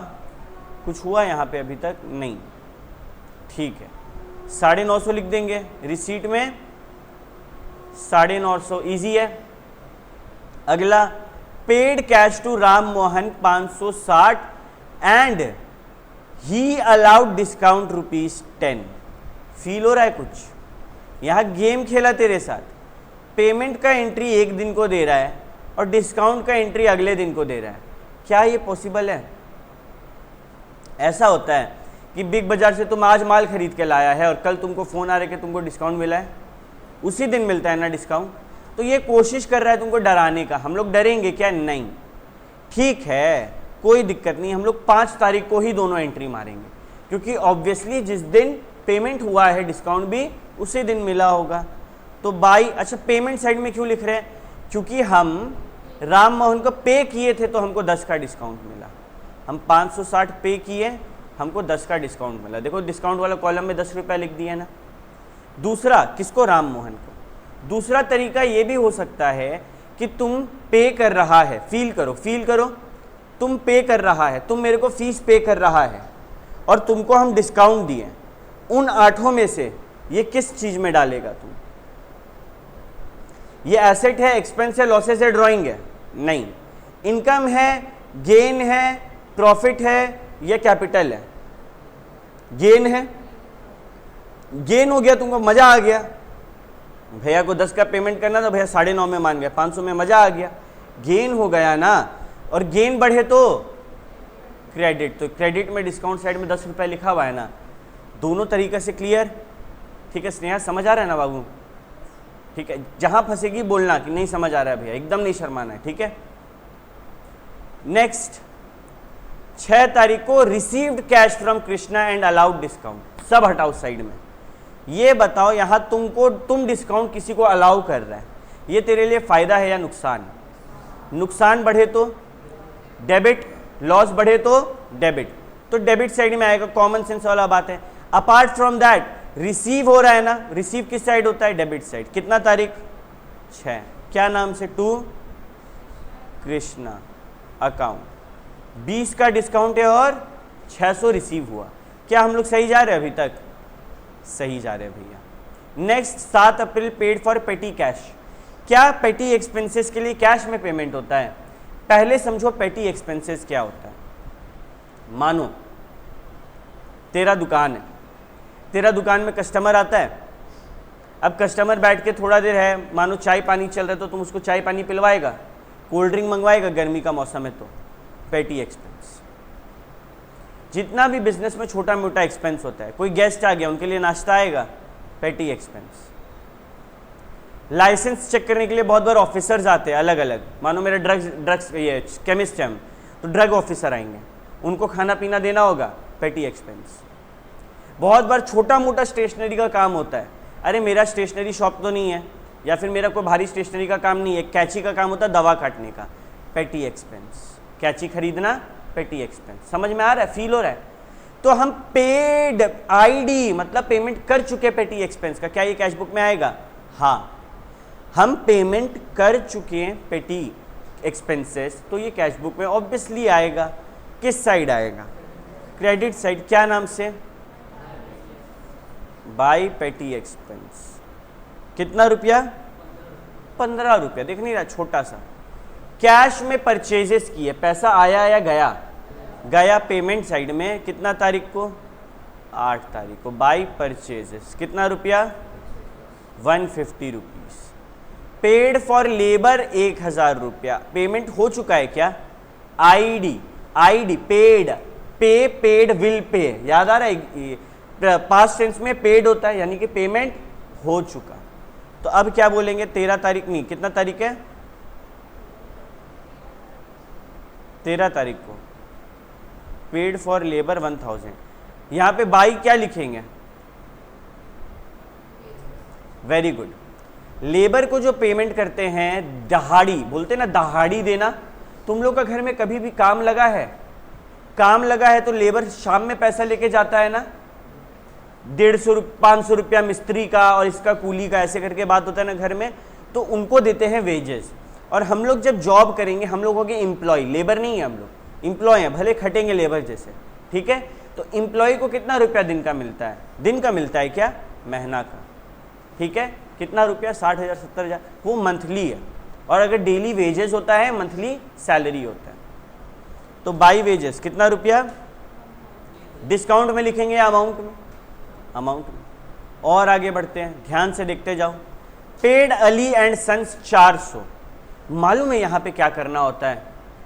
कुछ हुआ यहाँ पे अभी तक? नहीं। ठीक है, 950 लिख देंगे। रिसीट में 950, इजी है। अगला, paid cash to Ram Mohan 560 and he allowed discount ₹10। Feel हो रहा है कुछ? यहाँ गेम खेला तेरे साथ। पेमेंट का एंट्री एक दिन को दे रहा है और डिस्काउंट का एंट्री अगले दिन को दे रहा है। क्या ये पॉसिबल है? ऐसा होता है कि बिग बाजार से तुम आज माल खरीद के लाया है और कल तुमको फ़ोन आ रहा है कि तुमको डिस्काउंट मिला है, उसी दिन मिलता है ना डिस्काउंट। तो ये कोशिश कर रहा है तुमको डराने का। हम लोग डरेंगे क्या? नहीं। ठीक है, कोई दिक्कत नहीं, हम लोग 5 तारीख को ही दोनों एंट्री मारेंगे, क्योंकि ऑब्वियसली जिस दिन पेमेंट हुआ है डिस्काउंट भी उसी दिन मिला होगा। तो बाई, अच्छा पेमेंट साइड में क्यों लिख रहे हैं? क्योंकि हम राम मोहन को पे किए थे तो हमको 10 का डिस्काउंट मिला। हम 560 पे किए, हमको 10 का डिस्काउंट मिला। देखो डिस्काउंट वाला कॉलम में 10 रुपया लिख दिया ना। दूसरा, किसको? राम मोहन को। दूसरा तरीका ये भी हो सकता है कि तुम पे कर रहा है, फील करो, तुम पे कर रहा है, तुम मेरे को फीस पे कर रहा है और तुमको हम डिस्काउंट दिए। उन 8 में से ये किस चीज में डालेगा तुम? ये एसेट है, एक्सपेंस है, लॉसेस है, ड्राइंग है? नहीं। इनकम है, गेन है, प्रॉफिट है या कैपिटल है? गेन है। गेन हो गया, तुमको मजा आ गया, भैया को 10 का पेमेंट करना था, भैया 9.5 में मान गया, 500 में मजा आ गया, गेन हो गया ना। और गेन बढ़े तो क्रेडिट, तो क्रेडिट में डिस्काउंट साइड में 10 रुपये लिखा हुआ है ना। दोनों तरीके से क्लियर? ठीक है स्नेहा, समझ आ रहा है ना बाबू? ठीक है, जहां फंसेगी बोलना कि नहीं समझ आ रहा है भैया, एकदम नहीं शर्माना है। ठीक है। नेक्स्ट, 6 तारीख को received cash from Krishna and allowed discount. सब हटाओ साइड में। ये बताओ यहाँ तुम डिस्काउंट किसी को अलाउ कर रहा है, ये तेरे लिए फायदा है या नुकसान? नुकसान बढ़े तो डेबिट, लॉस बढ़े तो डेबिट, तो डेबिट साइड में आएगा, कॉमन सेंस वाला बात है। अपार्ट फ्रॉम दैट रिसीव हो रहा है ना, रिसीव किस साइड होता है? Debit side. कितना तारीख? 6। क्या नाम से? To Krishna account. 20 का डिस्काउंट है और 600 रिसीव हुआ। क्या हम लोग सही जा रहे हैं? अभी तक सही जा रहे हैं भैया। नेक्स्ट 7 अप्रैल पेड फॉर पेटी कैश। क्या पेटी एक्सपेंसेस के लिए कैश में पेमेंट होता है? पहले समझो पेटी एक्सपेंसेस क्या होता है। मानो तेरा दुकान है, तेरा दुकान में कस्टमर आता है, अब कस्टमर बैठ के थोड़ा देर है, मानो चाय पानी चल रहा है तो तुम उसको चाय पानी पिलवाएगा, कोल्ड ड्रिंक मंगवाएगा, गर्मी का मौसम है तो पेटी एक्सपेंस। जितना भी बिजनेस में छोटा मोटा एक्सपेंस होता है, कोई गेस्ट आ गया उनके लिए नाश्ता आएगा, पेटी एक्सपेंस। लाइसेंस चेक करने के लिए बहुत बार ऑफिसर्स आते हैं अलग अलग, मानो मेरा ड्रग्स ये केमिस्ट है हम, तो ड्रग ऑफिसर आएंगे, उनको खाना पीना देना होगा, पेटी एक्सपेंस। बहुत बार छोटा मोटा स्टेशनरी का काम होता है, अरे मेरा स्टेशनरी शॉप तो नहीं है, या फिर मेरा कोई भारी स्टेशनरी का काम नहीं है, कैंची का काम होता है दवा काटने का, पेटी एक्सपेंस। कैंची खरीदना पेटी एक्सपेंस। समझ में आ रहा है? फील हो रहा है? तो हम पेड आईडी मतलब पेमेंट कर चुके पेटी एक्सपेंस का, क्या ये कैश बुक में आएगा? हाँ, हम पेमेंट कर चुके हैं पेटी एक्सपेंसेस, तो ये कैश बुक में ऑब्वियसली आएगा। किस साइड आएगा? Credit side. क्या नाम से? बाय पेटी एक्सपेंस। कितना रुपया? 15 रुपया। देख नहीं रहा, छोटा सा। कैश में परचेजेस किए, पैसा आया या गया? गया। पेमेंट साइड में कितना तारीख को? 8 तारीख को। बाय परचेजेस कितना रुपया? 150 रुपीज। पेड फॉर लेबर 1000 रुपया। पेमेंट हो चुका है क्या? आईडी पेड, पे पेड विल पे, याद आ रहा है? पास्ट टेंस में पेड होता है, यानी कि पेमेंट हो चुका। तो अब क्या बोलेंगे? 13 तारीख नहीं, कितना तारीख है? 13 तारीख को पेड फॉर लेबर 1000। यहां पे बाई क्या लिखेंगे? Very good. लेबर को जो पेमेंट करते हैं, दहाड़ी बोलते हैं ना, दहाड़ी देना। तुम लोग का घर में कभी भी काम लगा है? काम लगा है तो लेबर शाम में पैसा लेके जाता है ना, 150 500 रुपया मिस्त्री का और इसका कूली का, ऐसे करके बात होता है ना घर में, तो उनको देते हैं वेजेस। और हम लोग जब जॉब करेंगे, हम लोग हो गए एम्प्लॉय, लेबर नहीं है, हम लोग एम्प्लॉय हैं, भले खटेंगे लेबर जैसे, ठीक है। तो एम्प्लॉय को कितना रुपया दिन का मिलता है? दिन का मिलता है क्या? महीना का, ठीक है। कितना रुपया? 60,000 70,000, वो मंथली है। और अगर डेली वेजेस होता है, मंथली सैलरी होता है। तो बाई वेजेस कितना रुपया? डिस्काउंट में लिखेंगे या अमाउंट में? अमाउंट में। और आगे बढ़ते हैं, ध्यान से देखते जाओ। Paid Ali and sons 400। मालूम है यहाँ पे क्या करना होता है?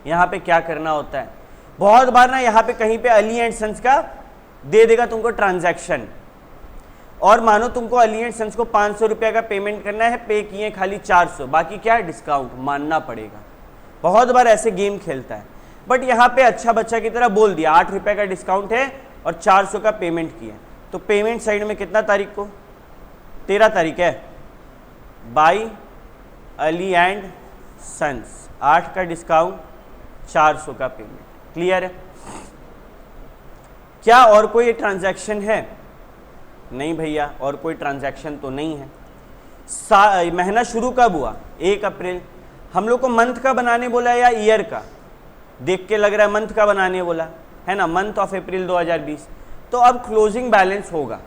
यहाँ पे क्या करना होता है? बहुत बार ना यहाँ पे कहीं पे अली एंड सन्स का दे देगा तुमको ट्रांजैक्शन, और मानो तुमको अली एंड सन्स को 500 रुपया का पेमेंट करना है, पे किए खाली 400, बाकी क्या है? डिस्काउंट मानना पड़ेगा। बहुत बार ऐसे गेम खेलता है, बट यहाँ पे अच्छा बच्चा की तरह बोल दिया 8 रुपये का डिस्काउंट है और 400 का पेमेंट किया। तो पेमेंट साइड में कितना तारीख को? 13 तारीख है। बाई अली एंड सन्स, 8 का डिस्काउंट, 400 का पेमेंट। क्लियर है? क्या और कोई ट्रांजैक्शन है? नहीं भैया, और कोई ट्रांजैक्शन तो नहीं है। महीना शुरू कब हुआ? 1 अप्रैल। हम लोग को मंथ का बनाने बोला या ईयर का? देख के लग रहा है मंथ का बनाने बोला है ना, मंथ ऑफ अप्रैल 2020। तो अब क्लोजिंग बैलेंस होगा।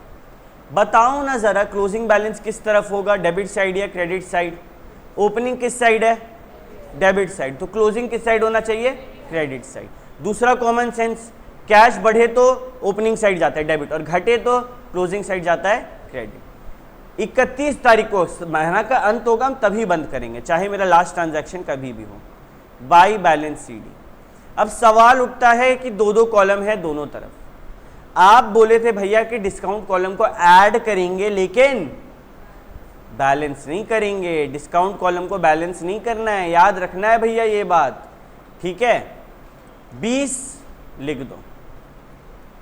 बताओ ना जरा, क्लोजिंग बैलेंस किस तरफ होगा? डेबिट साइड या क्रेडिट साइड? ओपनिंग किस साइड है? Debit side. तो क्लोजिंग किस साइड होना चाहिए? Credit side. दूसरा कॉमन सेंस, कैश बढ़े तो ओपनिंग साइड जाता है डेबिट, और घटे तो क्लोजिंग साइड जाता है क्रेडिट। 31 तारीख को महीना का अंत होगा, हम तभी बंद करेंगे, चाहे मेरा लास्ट ट्रांजैक्शन कभी भी हो। By balance CD. अब सवाल उठता है कि 2-2 कॉलम है दोनों तरफ। आप बोले थे भैया कि डिस्काउंट कॉलम को ऐड करेंगे लेकिन बैलेंस नहीं करेंगे। डिस्काउंट कॉलम को बैलेंस नहीं करना है, याद रखना है भैया ये बात, ठीक है। 20 लिख दो,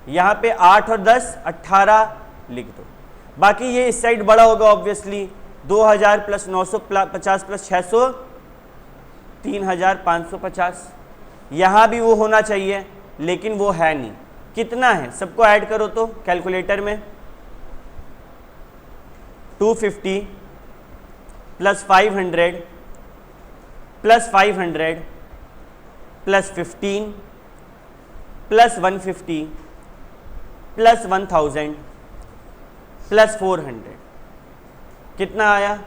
यहाँ पे 8 और 10 18 लिख दो। बाकी ये इस साइड बड़ा होगा ऑब्वियसली, 2000 प्लस 950 प्लस 600 3550। यहाँ भी वो होना चाहिए लेकिन वो है नहीं। कितना है सबको ऐड करो तो कैलकुलेटर में, 250 plus 500 plus 500 plus 15 plus 150 plus 1000 plus 400, कितना आया?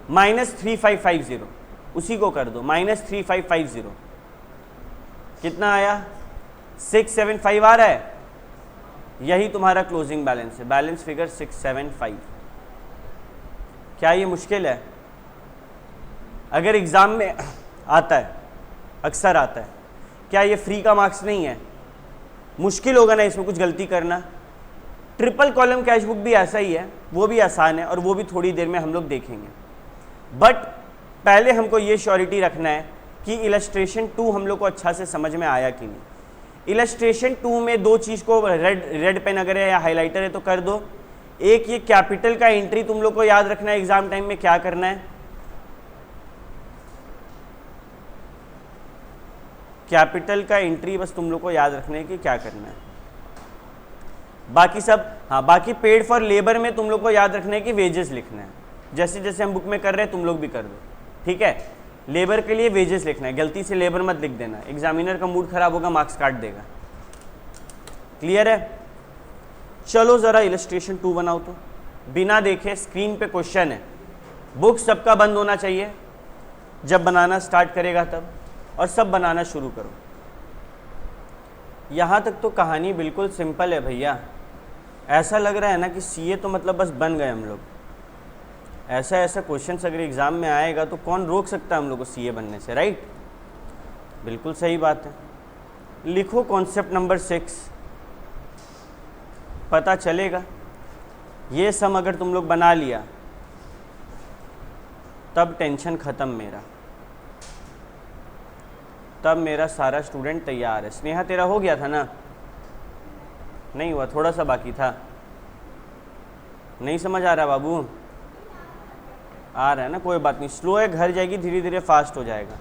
-3550। उसी को कर दो, -3550 कितना आया? 675 आ रहा है। यही तुम्हारा क्लोजिंग बैलेंस है, बैलेंस फिगर 675। क्या ये मुश्किल है? अगर एग्जाम में आता है, अक्सर आता है, क्या ये फ्री का मार्क्स नहीं है? मुश्किल होगा ना इसमें कुछ गलती करना। ट्रिपल कॉलम कैश बुक भी ऐसा ही है, वो भी आसान है और वो भी थोड़ी देर में हम लोग देखेंगे। बट पहले हमको ये श्योरिटी रखना है कि इलस्ट्रेशन 2 हम लोग को अच्छा से समझ में आया कि नहीं। इलस्ट्रेशन 2 में दो चीज़ को रेड पेन अगर है या हाइलाइटर है तो कर दो। एक ये कैपिटल का एंट्री तुम लोग को याद रखना है, एग्जाम टाइम में क्या करना है। कैपिटल का एंट्री बस तुम लोग को याद रखना है कि क्या करना है। बाकी सब हाँ, बाकी पेड फॉर लेबर में तुम लोग को याद रखना है कि वेजेस लिखना है, जैसे जैसे हम बुक में कर रहे हैं तुम लोग भी कर दो, ठीक है। लेबर के लिए वेजेस लिखना है, गलती से लेबर मत लिख देना, एग्जामिनर का मूड खराब होगा, मार्क्स काट देगा। क्लियर है? चलो ज़रा इलस्ट्रेशन 2 बनाओ तो, बिना देखे। स्क्रीन पे क्वेश्चन है, बुक सबका बंद होना चाहिए जब बनाना स्टार्ट करेगा तब, और सब बनाना शुरू करो। यहाँ तक तो कहानी बिल्कुल सिंपल है भैया। ऐसा लग रहा है ना कि सीए तो मतलब बस बन गए हम लोग। ऐसा ऐसा क्वेश्चन अगर एग्ज़ाम में आएगा तो कौन रोक सकता है हम लोग को सीए बनने से, राइट? बिल्कुल सही बात है। लिखो कॉन्सेप्ट नंबर 6, पता चलेगा। ये सम अगर तुम लोग बना लिया तब टेंशन ख़त्म मेरा, तब मेरा सारा स्टूडेंट तैयार है। स्नेहा तेरा हो गया था ना? नहीं हुआ, थोड़ा सा बाकी था। नहीं समझ आ रहा बाबू? आ रहा है ना, कोई बात नहीं, स्लो है, घर जाएगी धीरे धीरे फास्ट हो जाएगा।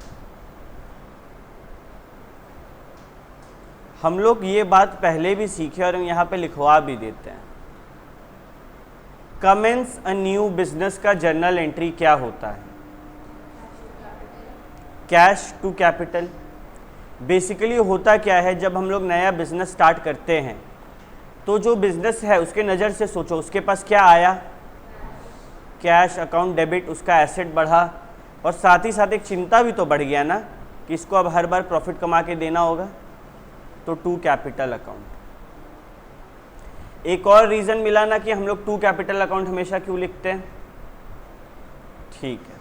हम लोग ये बात पहले भी सीखे और हम यहाँ पे लिखवा भी देते हैं। कमेंस अ न्यू बिजनेस का जर्नल एंट्री क्या होता है? Cash to capital. बेसिकली होता क्या है, जब हम लोग नया बिजनेस स्टार्ट करते हैं तो जो बिजनेस है उसके नज़र से सोचो, उसके पास क्या आया? कैश, अकाउंट डेबिट, उसका एसेट बढ़ा, और साथ ही साथ एक चिंता भी तो बढ़ गया ना कि इसको अब हर बार प्रॉफिट कमा के देना होगा, तो टू कैपिटल अकाउंट। एक और रीज़न मिला ना कि हम लोग टू कैपिटल अकाउंट हमेशा क्यों लिखते हैं? ठीक है,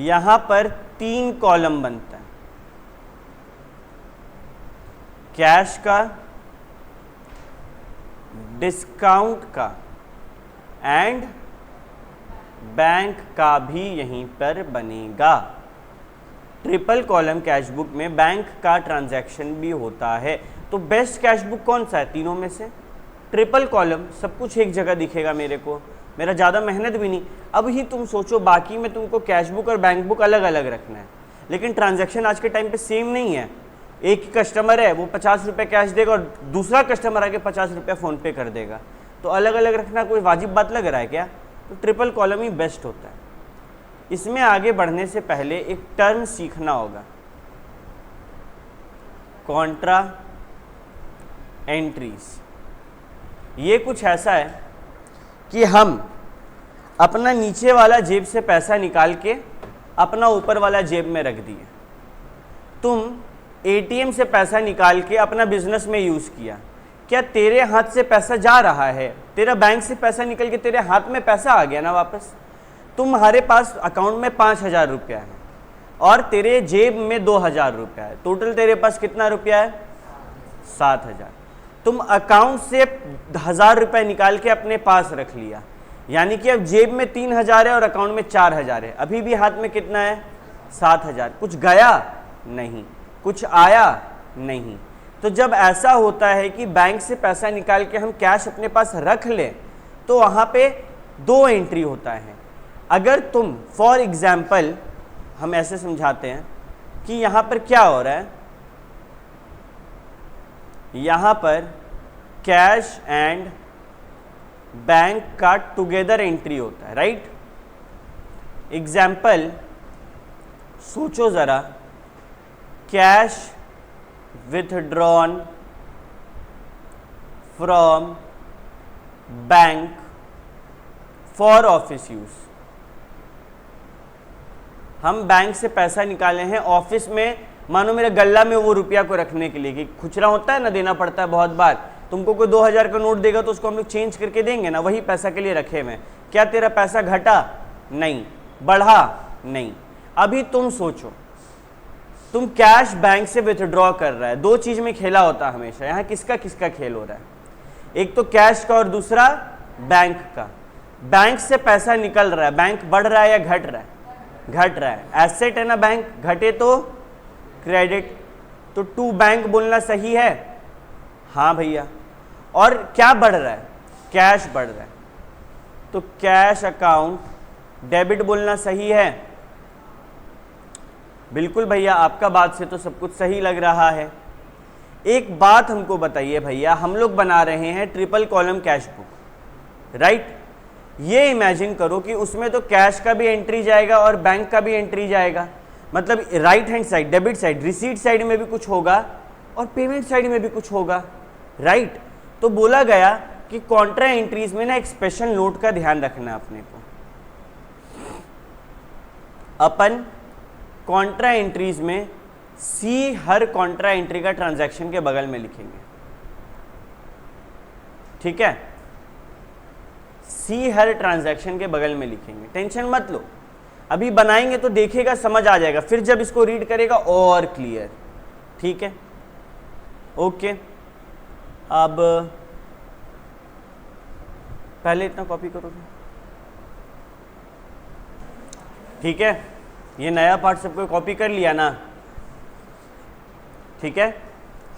यहाँ पर 3 कॉलम बनता है, कैश का, डिस्काउंट का एंड बैंक का भी यहीं पर बनेगा। ट्रिपल कॉलम कैश बुक में बैंक का ट्रांजैक्शन भी होता है। तो बेस्ट कैश बुक कौन सा है तीनों में से? ट्रिपल कॉलम, सब कुछ एक जगह दिखेगा मेरे को, मेरा ज़्यादा मेहनत भी नहीं। अब ही तुम सोचो, बाकी में तुमको कैश बुक और बैंक बुक अलग अलग रखना है, लेकिन ट्रांजैक्शन आज के टाइम पे सेम नहीं है। एक कस्टमर है वो 50 रुपये कैश देगा और दूसरा कस्टमर आके 50 रुपये फ़ोन पे कर देगा, तो अलग अलग रखना कोई वाजिब बात लग रहा है क्या? तो ट्रिपल कॉलम ही बेस्ट होता है। इसमें आगे बढ़ने से पहले एक टर्म सीखना होगा, कॉन्ट्रा एंट्रीज। ये कुछ ऐसा है कि हम अपना नीचे वाला जेब से पैसा निकाल के अपना ऊपर वाला जेब में रख दिए। तुम एटीएम से पैसा निकाल के अपना बिजनेस में यूज़ किया, क्या तेरे हाथ से पैसा जा रहा है? तेरा बैंक से पैसा निकल के तेरे हाथ में पैसा आ गया ना वापस। तुम्हारे पास अकाउंट में 5000 रुपया है और तेरे जेब में 2000 रुपया है, टोटल तेरे पास कितना रुपया है? 7000। तुम अकाउंट से 1000 रुपये निकाल के अपने पास रख लिया, यानी कि अब जेब में 3000 है और अकाउंट में 4000 है। अभी भी हाथ में कितना है? 7000। कुछ गया नहीं, कुछ आया नहीं। तो जब ऐसा होता है कि बैंक से पैसा निकाल के हम कैश अपने पास रख लें तो वहां पे 2 एंट्री होता है। अगर तुम फॉर एग्जाम्पल हम ऐसे समझाते हैं कि यहां पर क्या हो रहा है, यहां पर कैश एंड बैंक का टुगेदर एंट्री होता है, राइट। एग्जाम्पल सोचो जरा, cash withdrawn from bank for office use. हम बैंक से पैसा निकाले हैं ऑफिस में, मानो मेरे गल्ला में वो रुपया को रखने के लिए, कि खुचरा होता है ना, देना पड़ता है बहुत बार। तुमको कोई 2000 का नोट देगा तो उसको हम लोग चेंज करके देंगे ना, वही पैसा के लिए रखे हुए। क्या तेरा पैसा घटा? नहीं। बढ़ा? नहीं। अभी तुम सोचो, तुम कैश बैंक से विथड्रॉ कर रहा है, 2 चीज में खेला होता है हमेशा। यहां किसका किसका खेल हो रहा है? एक तो कैश का और दूसरा बैंक का। बैंक से पैसा निकल रहा है, बैंक बढ़ रहा है या घट रहा है? घट रहा है। एसेट है ना बैंक, घटे तो क्रेडिट, तो टू बैंक बोलना सही है? हाँ भैया। और क्या बढ़ रहा है? कैश बढ़ रहा है, तो कैश अकाउंट डेबिट बोलना सही है? बिल्कुल भैया, आपका बात से तो सब कुछ सही लग रहा है। एक बात हमको बताइए भैया, हम लोग बना रहे हैं triple column cash book, right. ये इमेजिन करो कि उसमें तो कैश का भी एंट्री जाएगा और बैंक का भी एंट्री जाएगा, मतलब right hand side, debit side, receipt side में भी कुछ होगा और पेमेंट साइड में भी कुछ होगा, राइट। तो बोला गया कि कॉन्ट्रा एंट्रीज में ना एक स्पेशल नोट का ध्यान रखना है अपने को। अपन कॉन्ट्रा एंट्रीज में सी हर कॉन्ट्रा एंट्री का ट्रांजैक्शन के बगल में लिखेंगे, ठीक है। सी हर ट्रांजैक्शन के बगल में लिखेंगे, टेंशन मत लो, अभी बनाएंगे तो देखेगा, समझ आ जाएगा, फिर जब इसको रीड करेगा और क्लियर, ठीक है। ओके, अब पहले इतना कॉपी करोगे, ठीक है। ये नया पार्ट सबको कॉपी कर लिया ना, ठीक है।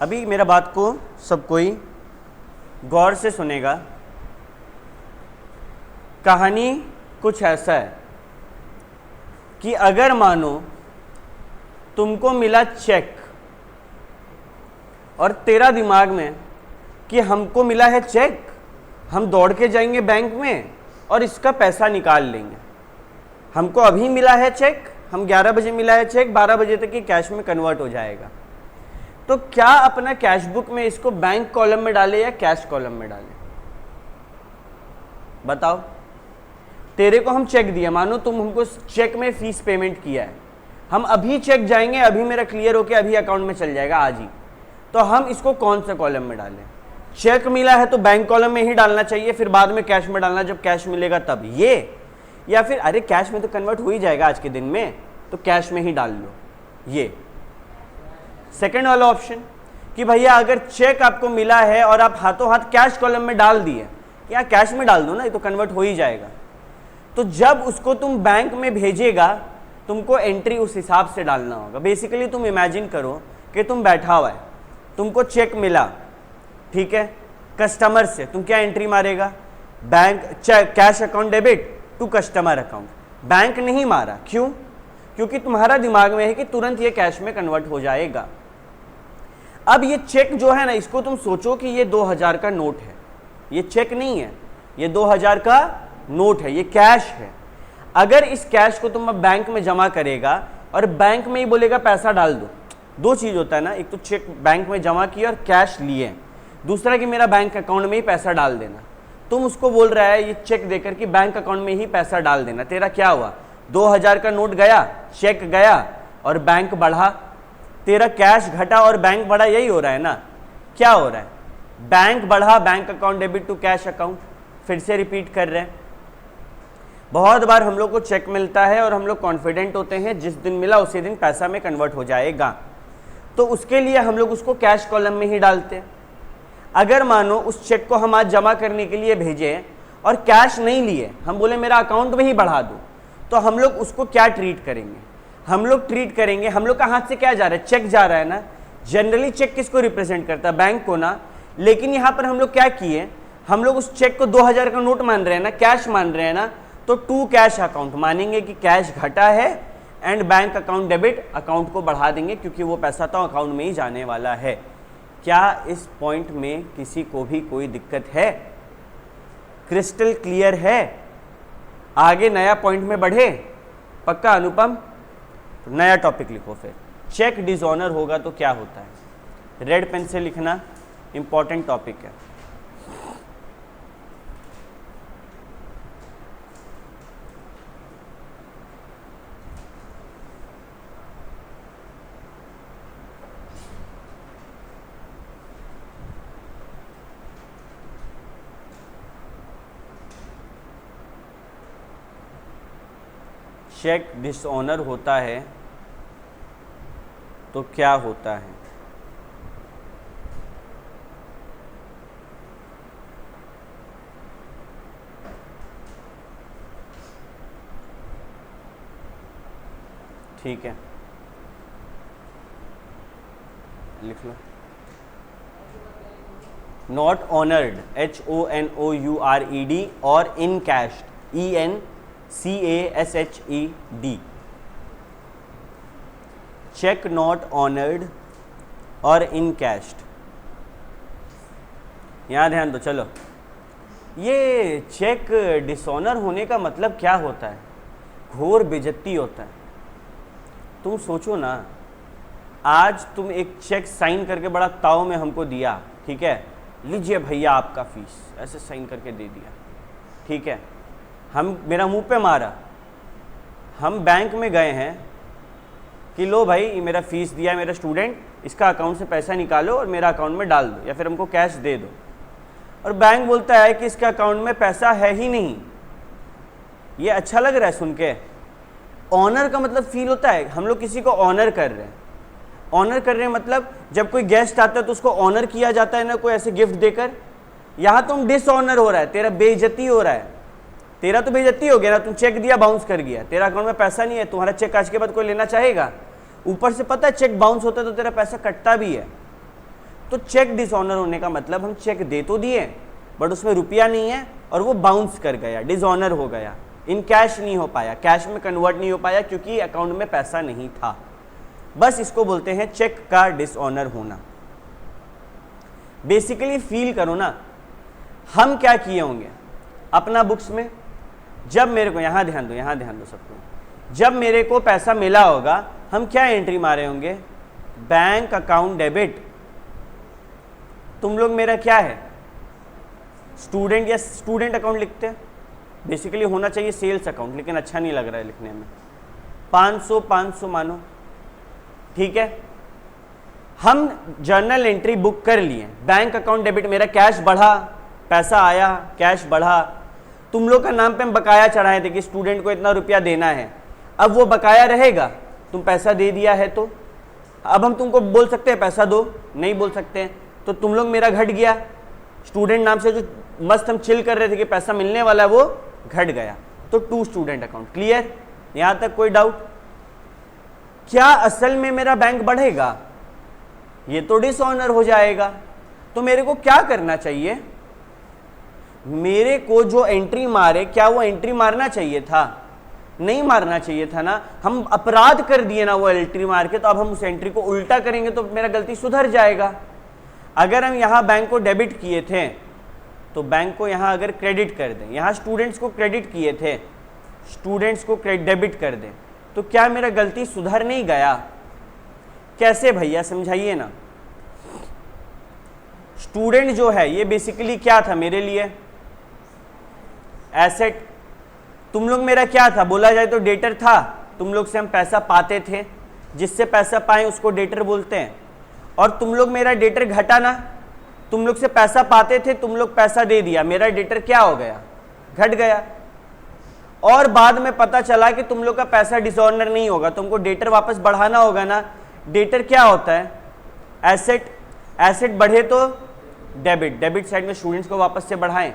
अभी मेरा बात को सब कोई गौर से सुनेगा। कहानी कुछ ऐसा है कि अगर मानो तुमको मिला चेक और तेरा दिमाग में कि हमको मिला है चेक, हम दौड़ के जाएंगे बैंक में और इसका पैसा निकाल लेंगे। हमको अभी मिला है चेक, हम 11 बजे मिला है चेक, 12 बजे तक ये कैश में कन्वर्ट हो जाएगा। तो क्या अपना कैश बुक में इसको बैंक कॉलम में डाले या कैश कॉलम में डाले? बताओ। तेरे को हम चेक दिया, मानो तुम हमको चेक में फीस पेमेंट किया है, हम अभी चेक जाएंगे, अभी मेरा क्लियर होके अभी अकाउंट में चल जाएगा आज ही, तो हम इसको कौन सा कॉलम में डालें? चेक मिला है तो बैंक कॉलम में ही डालना चाहिए, फिर बाद में कैश में डालना जब कैश मिलेगा तब, ये, या फिर अरे कैश में तो कन्वर्ट हो ही जाएगा आज के दिन में, तो कैश में ही डाल लो, ये सेकंड वाला ऑप्शन। कि भैया अगर चेक आपको मिला है और आप हाथों हाथ कैश कॉलम में डाल दिए, या कैश में डाल दो ना, ये तो कन्वर्ट हो ही जाएगा, तो जब उसको तुम बैंक में भेजेगा तुमको एंट्री उस हिसाब से डालना होगा। बेसिकली तुम इमेजिन करो कि तुम बैठा हुआ है, तुमको चेक मिला, ठीक है, कस्टमर से, तुम क्या एंट्री मारेगा? Bank cash account debit to customer account. Bank नहीं मारा, क्यों? क्योंकि तुम्हारा दिमाग में है कि तुरंत ये कैश में कन्वर्ट हो जाएगा। अब ये चेक जो है ना, इसको तुम सोचो कि ये 2000 का नोट है, ये चेक नहीं है, ये 2000 का नोट है, ये कैश है। अगर इस कैश को तुम अब बैंक में जमा करेगा और बैंक में ही बोलेगा पैसा डाल दो, 2 चीज होता है ना, एक तो चेक बैंक में जमा किया और कैश लिए, दूसरा कि मेरा बैंक अकाउंट में ही पैसा डाल देना। तुम उसको बोल रहा है ये चेक देकर कि बैंक अकाउंट में ही पैसा डाल देना। तेरा क्या हुआ? 2000 का नोट गया, चेक गया और बैंक बढ़ा, तेरा कैश घटा और बैंक बढ़ा, यही हो रहा है ना। क्या हो रहा है? बैंक बढ़ा, bank account debit to cash account. फिर से रिपीट कर रहे हैं, बहुत बार हम लोग को चेक मिलता है और हम लोग कॉन्फिडेंट होते हैं जिस दिन मिला उसी दिन पैसा में कन्वर्ट हो जाएगा, तो उसके लिए हम लोग उसको कैश कॉलम में ही डालते हैं। अगर मानो उस चेक को हम आज जमा करने के लिए भेजे और कैश नहीं लिए, हम बोले मेरा अकाउंट में ही बढ़ा दो, तो हम लोग उसको क्या ट्रीट करेंगे? हम लोग ट्रीट करेंगे, हम लोग का हाथ से क्या जा रहा है? चेक जा रहा है ना, जनरली चेक किसको रिप्रेजेंट करता है? बैंक को ना। लेकिन यहां पर हम लोग क्या किए, हम लोग उस चेक को 2000 का नोट मान रहे हैं ना, कैश मान रहे हैं ना, तो टू कैश अकाउंट मानेंगे कि कैश घटा है and bank account debit, account को बढ़ा देंगे क्योंकि वो पैसा तो अकाउंट में ही जाने वाला है। क्या इस पॉइंट में किसी को भी कोई दिक्कत है? क्रिस्टल क्लियर है? आगे नया पॉइंट में बढ़े? पक्का अनुपम? तो नया टॉपिक लिखो फिर। चेक डिसऑनर होगा तो क्या होता है? रेड पेन से लिखना, इंपॉर्टेंट टॉपिक है। चेक डिसऑनर होता है तो क्या होता है? ठीक है, लिख लो। नॉट ऑनर्ड, HONOURED, और encash, ENCASHED। Cheque not honoured और इन कैश्ड। यहां ध्यान दो। चलो, ये चेक डिसऑनर होने का मतलब क्या होता है? घोर बेइज्जती होता है। तुम सोचो ना, आज तुम एक चेक साइन करके बड़ा ताव में हमको दिया, ठीक है, लीजिए भैया आपका फीस, ऐसे साइन करके दे दिया, ठीक है, हम मेरा मुंह पे मारा। हम बैंक में गए हैं कि लो भाई ये मेरा फीस दिया मेरा स्टूडेंट, इसका अकाउंट से पैसा निकालो और मेरा अकाउंट में डाल दो या फिर हमको कैश दे दो, और बैंक बोलता है कि इसके अकाउंट में पैसा है ही नहीं। ये अच्छा लग रहा है सुन के? ऑनर का मतलब फील होता है, हम लोग किसी को ऑनर कर रहे हैं। ऑनर कर रहे हैं मतलब जब कोई गेस्ट आता है तो उसको ऑनर किया जाता है ना, कोई ऐसे गिफ्ट देकर। यहाँ तुम डिसऑनर हो रहा है, तेरा बेइज्जती हो रहा है। तेरा तो बेइज्जती हो गया ना, तुम चेक दिया बाउंस कर गया, तेरा अकाउंट में पैसा नहीं है, तुम्हारा चेक आज के बाद कोई लेना चाहेगा? ऊपर से पता है चेक बाउंस होता है तो तेरा पैसा कटता भी है। तो चेक डिसऑनर होने का मतलब हम चेक दे तो दिए बट उसमें रुपया नहीं है और वो बाउंस कर गया, डिसऑनर हो गया, इन कैश नहीं हो पाया, कैश में कन्वर्ट नहीं हो पाया क्योंकि अकाउंट में पैसा नहीं था। बस इसको बोलते हैं चेक का डिसऑनर होना। बेसिकली फील करो ना, हम क्या किए होंगे अपना बुक्स में, जब मेरे को, यहां ध्यान दो सबको, जब मेरे को पैसा मिला होगा हम क्या एंट्री मारे होंगे? Bank account debit. तुम लोग मेरा क्या है, स्टूडेंट या स्टूडेंट अकाउंट लिखते हैं? बेसिकली होना चाहिए सेल्स अकाउंट, लेकिन अच्छा नहीं लग रहा है लिखने में। 500 मानो, ठीक है। हम जर्नल एंट्री बुक कर लिए, बैंक अकाउंट डेबिट, मेरा कैश बढ़ा, पैसा आया, कैश बढ़ा। तुम लोग का नाम पे हम बकाया चढ़ाए थे कि स्टूडेंट को इतना रुपया देना है, अब वो बकाया रहेगा, तुम पैसा दे दिया है तो अब हम तुमको बोल सकते हैं पैसा दो? नहीं बोल सकते हैं। तो तुम लोग मेरा घट गया, स्टूडेंट नाम से जो मस्त हम चिल कर रहे थे कि पैसा मिलने वाला है वो घट गया, तो टू स्टूडेंट अकाउंट। क्लियर? यहां तक कोई डाउट? क्या असल में मेरा बैंक बढ़ेगा? ये तो डिसऑनर हो जाएगा। तो मेरे को क्या करना चाहिए? मेरे को जो एंट्री मारे, क्या वो एंट्री मारना चाहिए था? नहीं मारना चाहिए था ना। हम अपराध कर दिए ना वो एंट्री मार के, तो अब हम उस एंट्री को उल्टा करेंगे तो मेरा गलती सुधर जाएगा। अगर हम यहाँ बैंक को डेबिट किए थे तो बैंक को यहाँ अगर क्रेडिट कर दें, यहाँ स्टूडेंट्स को क्रेडिट किए थे, स्टूडेंट्स को डेबिट कर दें, तो क्या मेरा गलती सुधर नहीं गया? कैसे भैया समझाइए ना। स्टूडेंट जो है ये बेसिकली क्या था मेरे लिए? एसेट। तुम लोग मेरा क्या था? बोला जाए तो डेटर था। तुम लोग से हम पैसा पाते थे, जिससे पैसा पाए उसको डेटर बोलते हैं। और तुम लोग मेरा डेटर घटा ना, तुम लोग से पैसा पाते थे, तुम लोग पैसा दे दिया, मेरा डेटर क्या हो गया? घट गया। और बाद में पता चला कि तुम लोग का पैसा डिसऑनर नहीं होगा, तुमको डेटर वापस बढ़ाना होगा ना। डेटर क्या होता है? एसेट। एसेट बढ़े तो डेबिट, डेबिट साइड में स्टूडेंट्स को वापस से बढ़ाएं।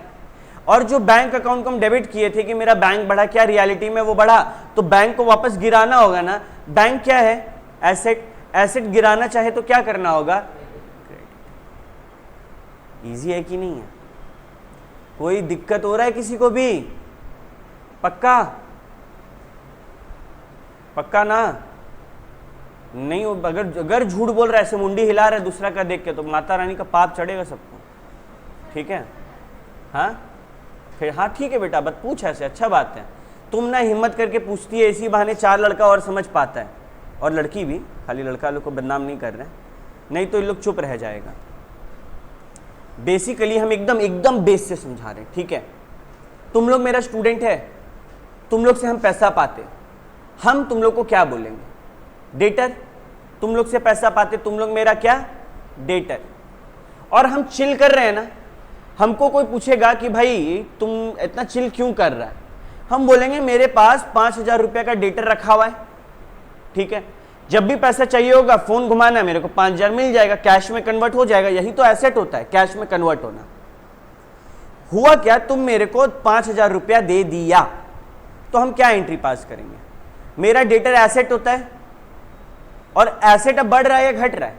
और जो बैंक अकाउंट को हम डेबिट किए थे कि मेरा बैंक बढ़ा, क्या रियलिटी में वो बढ़ा? तो बैंक को वापस गिराना होगा ना। बैंक क्या है? एसेट। एसेट गिराना चाहे तो क्या करना होगा, क्रेडिट। इजी है कि नहीं है? कोई दिक्कत हो रहा है किसी को भी? पक्का पक्का ना? नहीं, अगर झूठ बोल रहा है, ऐसे मुंडी हिला रहा है दूसरा का देख के, तो माता रानी का पाप चढ़ेगा सबको। ठीक है? हाँ फिर हाँ ठीक है बेटा, बस पूछ ऐसे, अच्छा बात है। तुम ना हिम्मत करके पूछती है, इसी बहाने 4 लड़का और समझ पाता है, और लड़की भी, खाली लड़का लोग को बदनाम नहीं कर रहे हैं, नहीं तो ये लोग चुप रह जाएगा। बेसिकली हम एकदम बेस से समझा रहे हैं। ठीक है? तुम लोग मेरा स्टूडेंट है, तुम लोग से हम पैसा पाते, हम तुम लोग को क्या बोलेंगे, डेटर। तुम लोग से पैसा पाते, तुम लोग मेरा क्या, डेटर। और हम चिल कर रहे हैं ना, हमको कोई पूछेगा कि भाई तुम इतना चिल क्यों कर रहा है, हम बोलेंगे मेरे पास 5,000 रुपये का डेटर रखा हुआ है। ठीक है? जब भी पैसा चाहिए होगा, फोन घुमाना है, मेरे को 5,000 मिल जाएगा, कैश में कन्वर्ट हो जाएगा। यही तो एसेट होता है, कैश में कन्वर्ट होना। हुआ क्या, तुम मेरे को 5,000 रुपया दे दिया, तो हम क्या एंट्री पास करेंगे, मेरा डेटर एसेट होता है, और एसेट अब बढ़ रहा है या घट रहा है,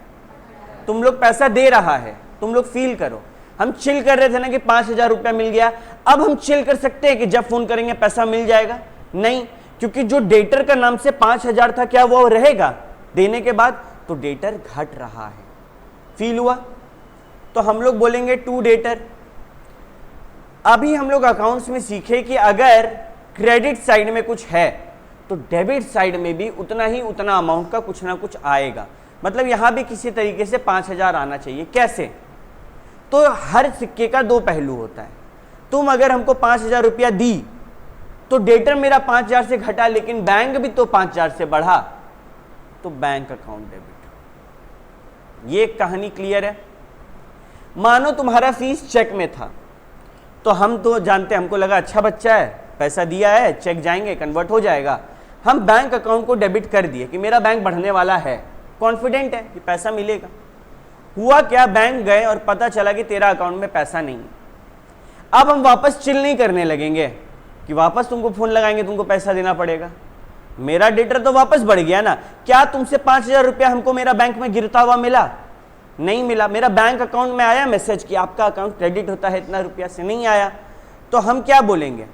तुम लोग पैसा दे रहा है, तुम लोग फील करो। हम चिल कर रहे थे ना कि 5,000 रुपया मिल गया, अब हम चिल कर सकते हैं कि जब फोन करेंगे पैसा मिल जाएगा? नहीं, क्योंकि जो डेटर का नाम से 5,000 था, क्या वो रहेगा देने के बाद? तो डेटर घट रहा है। फील हुआ? तो हम लोग बोलेंगे टू डेटर। अभी हम लोग अकाउंट्स में सीखे कि अगर क्रेडिट साइड में कुछ है तो डेबिट साइड में भी उतना अमाउंट का कुछ ना कुछ आएगा। मतलब यहां भी किसी तरीके से 5,000 आना चाहिए। कैसे? तो हर सिक्के का 2 पहलू होता है। तुम अगर हमको 5,000 रुपया दी तो डेटर मेरा 5,000 से घटा, लेकिन बैंक भी तो 5,000 से बढ़ा, तो बैंक अकाउंट डेबिट। ये कहानी क्लियर है? मानो तुम्हारा फीस चेक में था, तो हम तो जानते, हमको लगा अच्छा बच्चा है, पैसा दिया है, चेक जाएंगे, कन्वर्ट हो जाएगा। हम बैंक अकाउंट को डेबिट कर दिए कि मेरा बैंक बढ़ने वाला है, कॉन्फिडेंट है कि पैसा मिलेगा। हुआ क्या, बैंक गए और पता चला कि तेरा अकाउंट में पैसा नहीं है। अब हम वापस चिल नहीं करने लगेंगे कि वापस तुमको फोन लगाएंगे, तुमको पैसा देना पड़ेगा। मेरा डेटर तो वापस बढ़ गया ना। क्या तुमसे 5,000 रुपया हमको मेरा बैंक में गिरता हुआ मिला? नहीं मिला। मेरा बैंक अकाउंट में आया मैसेज कि आपका अकाउंट क्रेडिट होता है इतना रुपया से, नहीं आया। तो हम क्या बोलेंगे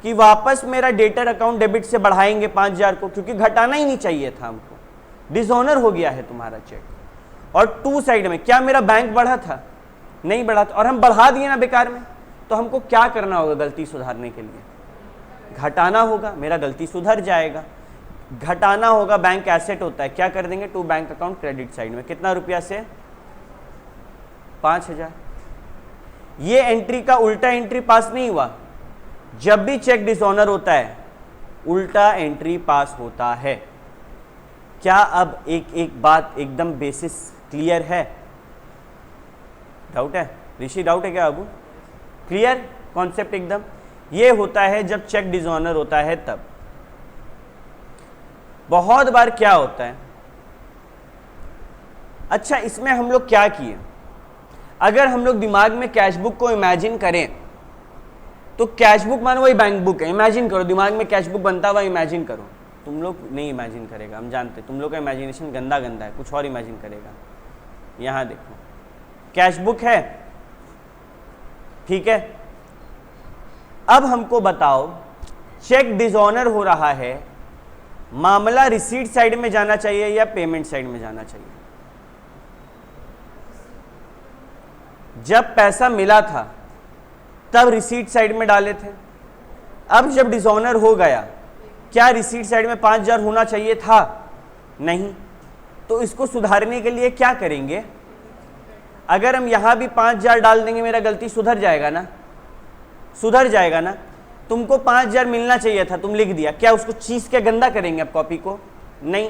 कि वापस मेरा डेटर अकाउंट डेबिट से बढ़ाएंगे 5,000 को, क्योंकि घटाना ही नहीं चाहिए था हमको, डिसऑनर हो गया है तुम्हारा चेक। और टू साइड में क्या मेरा बैंक बढ़ा था? नहीं बढ़ा था, और हम बढ़ा दिए ना बेकार में। तो हमको क्या करना होगा गलती सुधारने के लिए? घटाना होगा, मेरा गलती सुधर जाएगा। घटाना होगा, बैंक एसेट होता है, क्या कर देंगे, to bank account credit side में कितना रुपया से? 5,000। ये एंट्री का उल्टा एंट्री पास नहीं हुआ। जब भी चेक डिसऑनर होता है उल्टा एंट्री पास होता है। क्या अब एक बात एकदम बेसिस क्लियर है? डाउट है ऋषि? डाउट है क्या बाबू? क्लियर कॉन्सेप्ट एकदम? ये होता है जब चेक डिसऑनर होता है तब। बहुत बार क्या होता है, अच्छा इसमें हम लोग क्या किए, अगर हम लोग दिमाग में कैश बुक को इमेजिन करें तो कैश बुक मानो वही बैंक बुक है। इमेजिन करो, दिमाग में कैश बुक बनता हुआ इमेजिन करो। तुम लोग नहीं इमेजिन करेगा, हम जानते, तुम लोग का इमेजिनेशन गंदा गंदा है, कुछ और इमेजिन करेगा। यहां देखो, कैश बुक है, ठीक है। अब हमको बताओ, चेक डिसऑनर हो रहा है, मामला रिसीट साइड में जाना चाहिए या पेमेंट साइड में जाना चाहिए? जब पैसा मिला था तब रिसीट साइड में डाले थे। अब जब डिसऑनर हो गया, क्या रिसीट साइड में 5,000 होना चाहिए था? नहीं। तो इसको सुधारने के लिए क्या करेंगे? अगर हम यहां भी 5,000 डाल देंगे, मेरा गलती सुधर जाएगा ना? सुधर जाएगा ना? तुमको 5,000 मिलना चाहिए था, तुम लिख दिया, क्या उसको चीज के गंदा करेंगे अब कॉपी को? नहीं।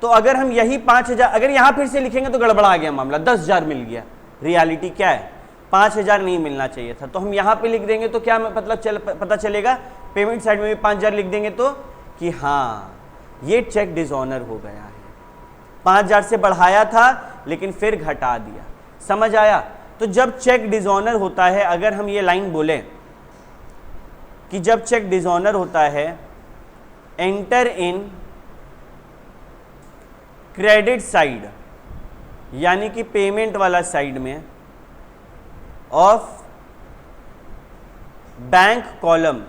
तो अगर हम यही 5,000 अगर यहां फिर से लिखेंगे तो गड़बड़ा गया मामला, 10,000 मिल गया। रियलिटी क्या है? 5,000 नहीं मिलना चाहिए था। तो हम यहां पे लिख देंगे तो क्या मतलब पता चलेगा? पेमेंट साइड में भी 5,000 लिख देंगे तो कि हाँ ये चेक डिसऑनर हो गया है। 5,000 से बढ़ाया था लेकिन फिर घटा दिया। समझ आया? तो जब चेक डिसऑनर होता है, अगर हम ये लाइन बोले कि जब चेक डिसऑनर होता है, एंटर इन क्रेडिट साइड यानी कि पेमेंट वाला साइड में of bank column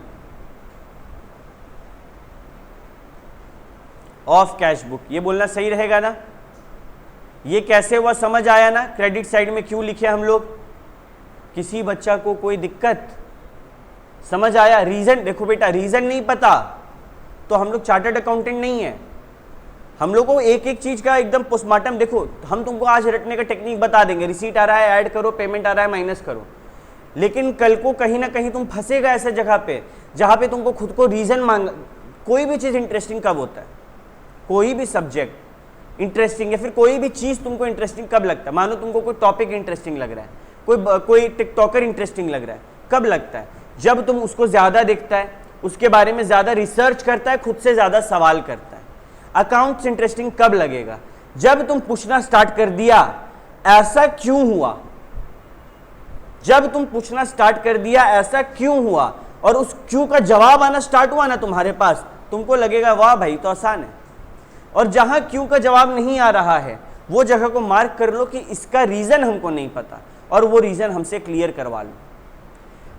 of cash book, ये बोलना सही रहेगा ना? ये कैसे हुआ समझ आया ना? क्रेडिट साइड में क्यों लिखे हम लोग? किसी बच्चा को कोई दिक्कत समझ आया? रीजन देखो बेटा, रीजन नहीं पता तो हम लोग चार्टर्ड अकाउंटेंट नहीं है। हम लोग को एक एक चीज का एकदम पोस्टमार्टम, देखो हम तुमको आज रटने का टेक्निक बता देंगे, रिसीट आ रहा है ऐड करो, पेमेंट आ रहा है माइनस करो, लेकिन कल को कहीं ना कहीं तुम फंसेगा ऐसे जगह पे जहां पे तुमको खुद को रीजन मांग। कोई भी चीज इंटरेस्टिंग कब होता है? कोई भी सब्जेक्ट इंटरेस्टिंग या फिर कोई भी चीज तुमको इंटरेस्टिंग कब लगता है? मानो तुमको कोई टॉपिक इंटरेस्टिंग लग रहा है, कोई टिकटॉकर इंटरेस्टिंग लग रहा है, कब लगता है? जब तुम उसको ज्यादा देखता है, उसके बारे में ज्यादा रिसर्च करता है, खुद से ज्यादा सवाल करता है। अकाउंट्स इंटरेस्टिंग कब लगेगा? जब तुम पूछना स्टार्ट कर दिया ऐसा क्यों हुआ, जब तुम पूछना स्टार्ट कर दिया ऐसा क्यों हुआ और उस क्यों का जवाब आना स्टार्ट हुआ ना तुम्हारे पास, तुमको लगेगा वाह भाई तो आसान है। और जहां क्यों का जवाब नहीं आ रहा है वो जगह को मार्क कर लो कि इसका रीजन हमको नहीं पता और वो रीजन हमसे क्लियर करवा लो।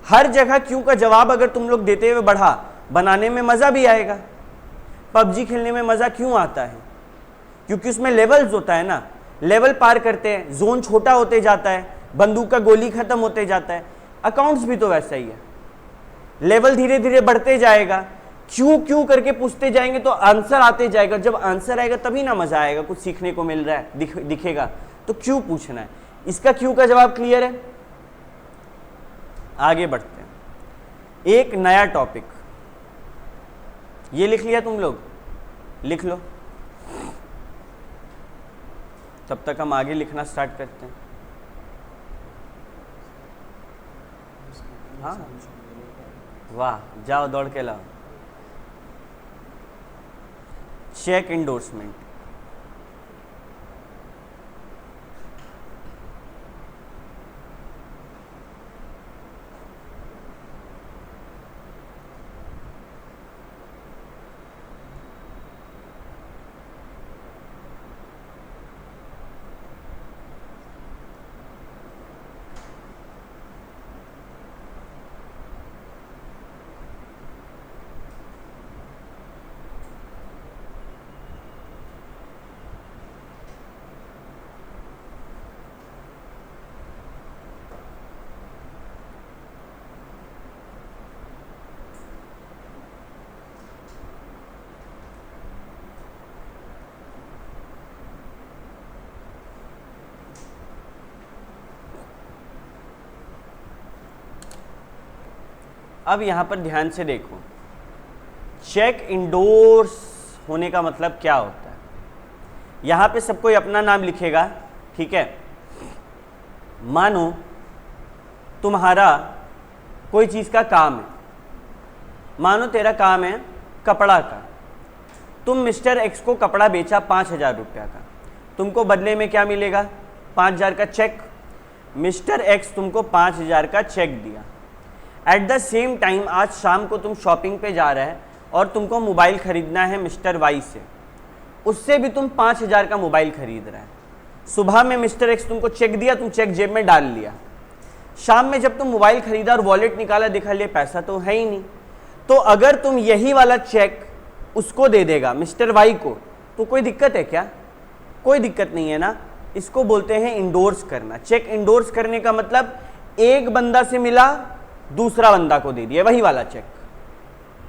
हर जगह क्यों का जवाब अगर तुम लोग देते हुए बढ़ा, बनाने में मजा भी आएगा। पबजी खेलने में मजा क्यों आता है? क्योंकि उसमें लेवल्स होता है ना, लेवल पार करते हैं, जोन छोटा होते जाता है, बंदूक का गोली खत्म होते जाता है। अकाउंट्स भी तो वैसा ही है, लेवल धीरे धीरे बढ़ते जाएगा, क्यों क्यों करके पूछते जाएंगे तो आंसर आते जाएगा। जब आंसर आएगा तभी ना मजा आएगा, कुछ सीखने को मिल रहा है, दिखेगा। तो क्यों पूछना है, इसका क्यों का जवाब क्लियर है। आगे बढ़ते हैं, एक नया टॉपिक ये लिख लिया तुम लोग, लिख लो, तब तक हम आगे लिखना स्टार्ट करते हैं। हाँ वाह, जाओ दौड़ के लाओ। चेक इंडोर्समेंट, अब यहां पर ध्यान से देखो, चेक इंडोर्स होने का मतलब क्या होता है। यहां पे सब कोई अपना नाम लिखेगा, ठीक है। मानो तुम्हारा कोई चीज का काम है, मानो तेरा काम है कपड़ा का, तुम मिस्टर एक्स को कपड़ा बेचा 5,000 रुपया का, तुमको बदले में क्या मिलेगा? 5,000 का चेक। मिस्टर एक्स तुमको 5,000 का चेक दिया। एट द सेम टाइम आज शाम को तुम शॉपिंग पे जा रहे हैं और तुमको मोबाइल खरीदना है मिस्टर वाई से, उससे भी तुम 5,000 का मोबाइल खरीद रहे हैं। सुबह में मिस्टर एक्स तुमको चेक दिया, तुम चेक जेब में डाल लिया। शाम में जब तुम मोबाइल खरीदा और वॉलेट निकाला, देखा ले पैसा तो है ही नहीं। तो अगर तुम यही वाला चेक उसको दे देगा मिस्टर वाई को, तो कोई दिक्कत है क्या? कोई दिक्कत नहीं है ना। इसको बोलते हैं इंडोर्स करना। चेक इंडोर्स करने का मतलब एक बंदा से मिला, दूसरा बंदा को दे दिया, वही वाला चेक,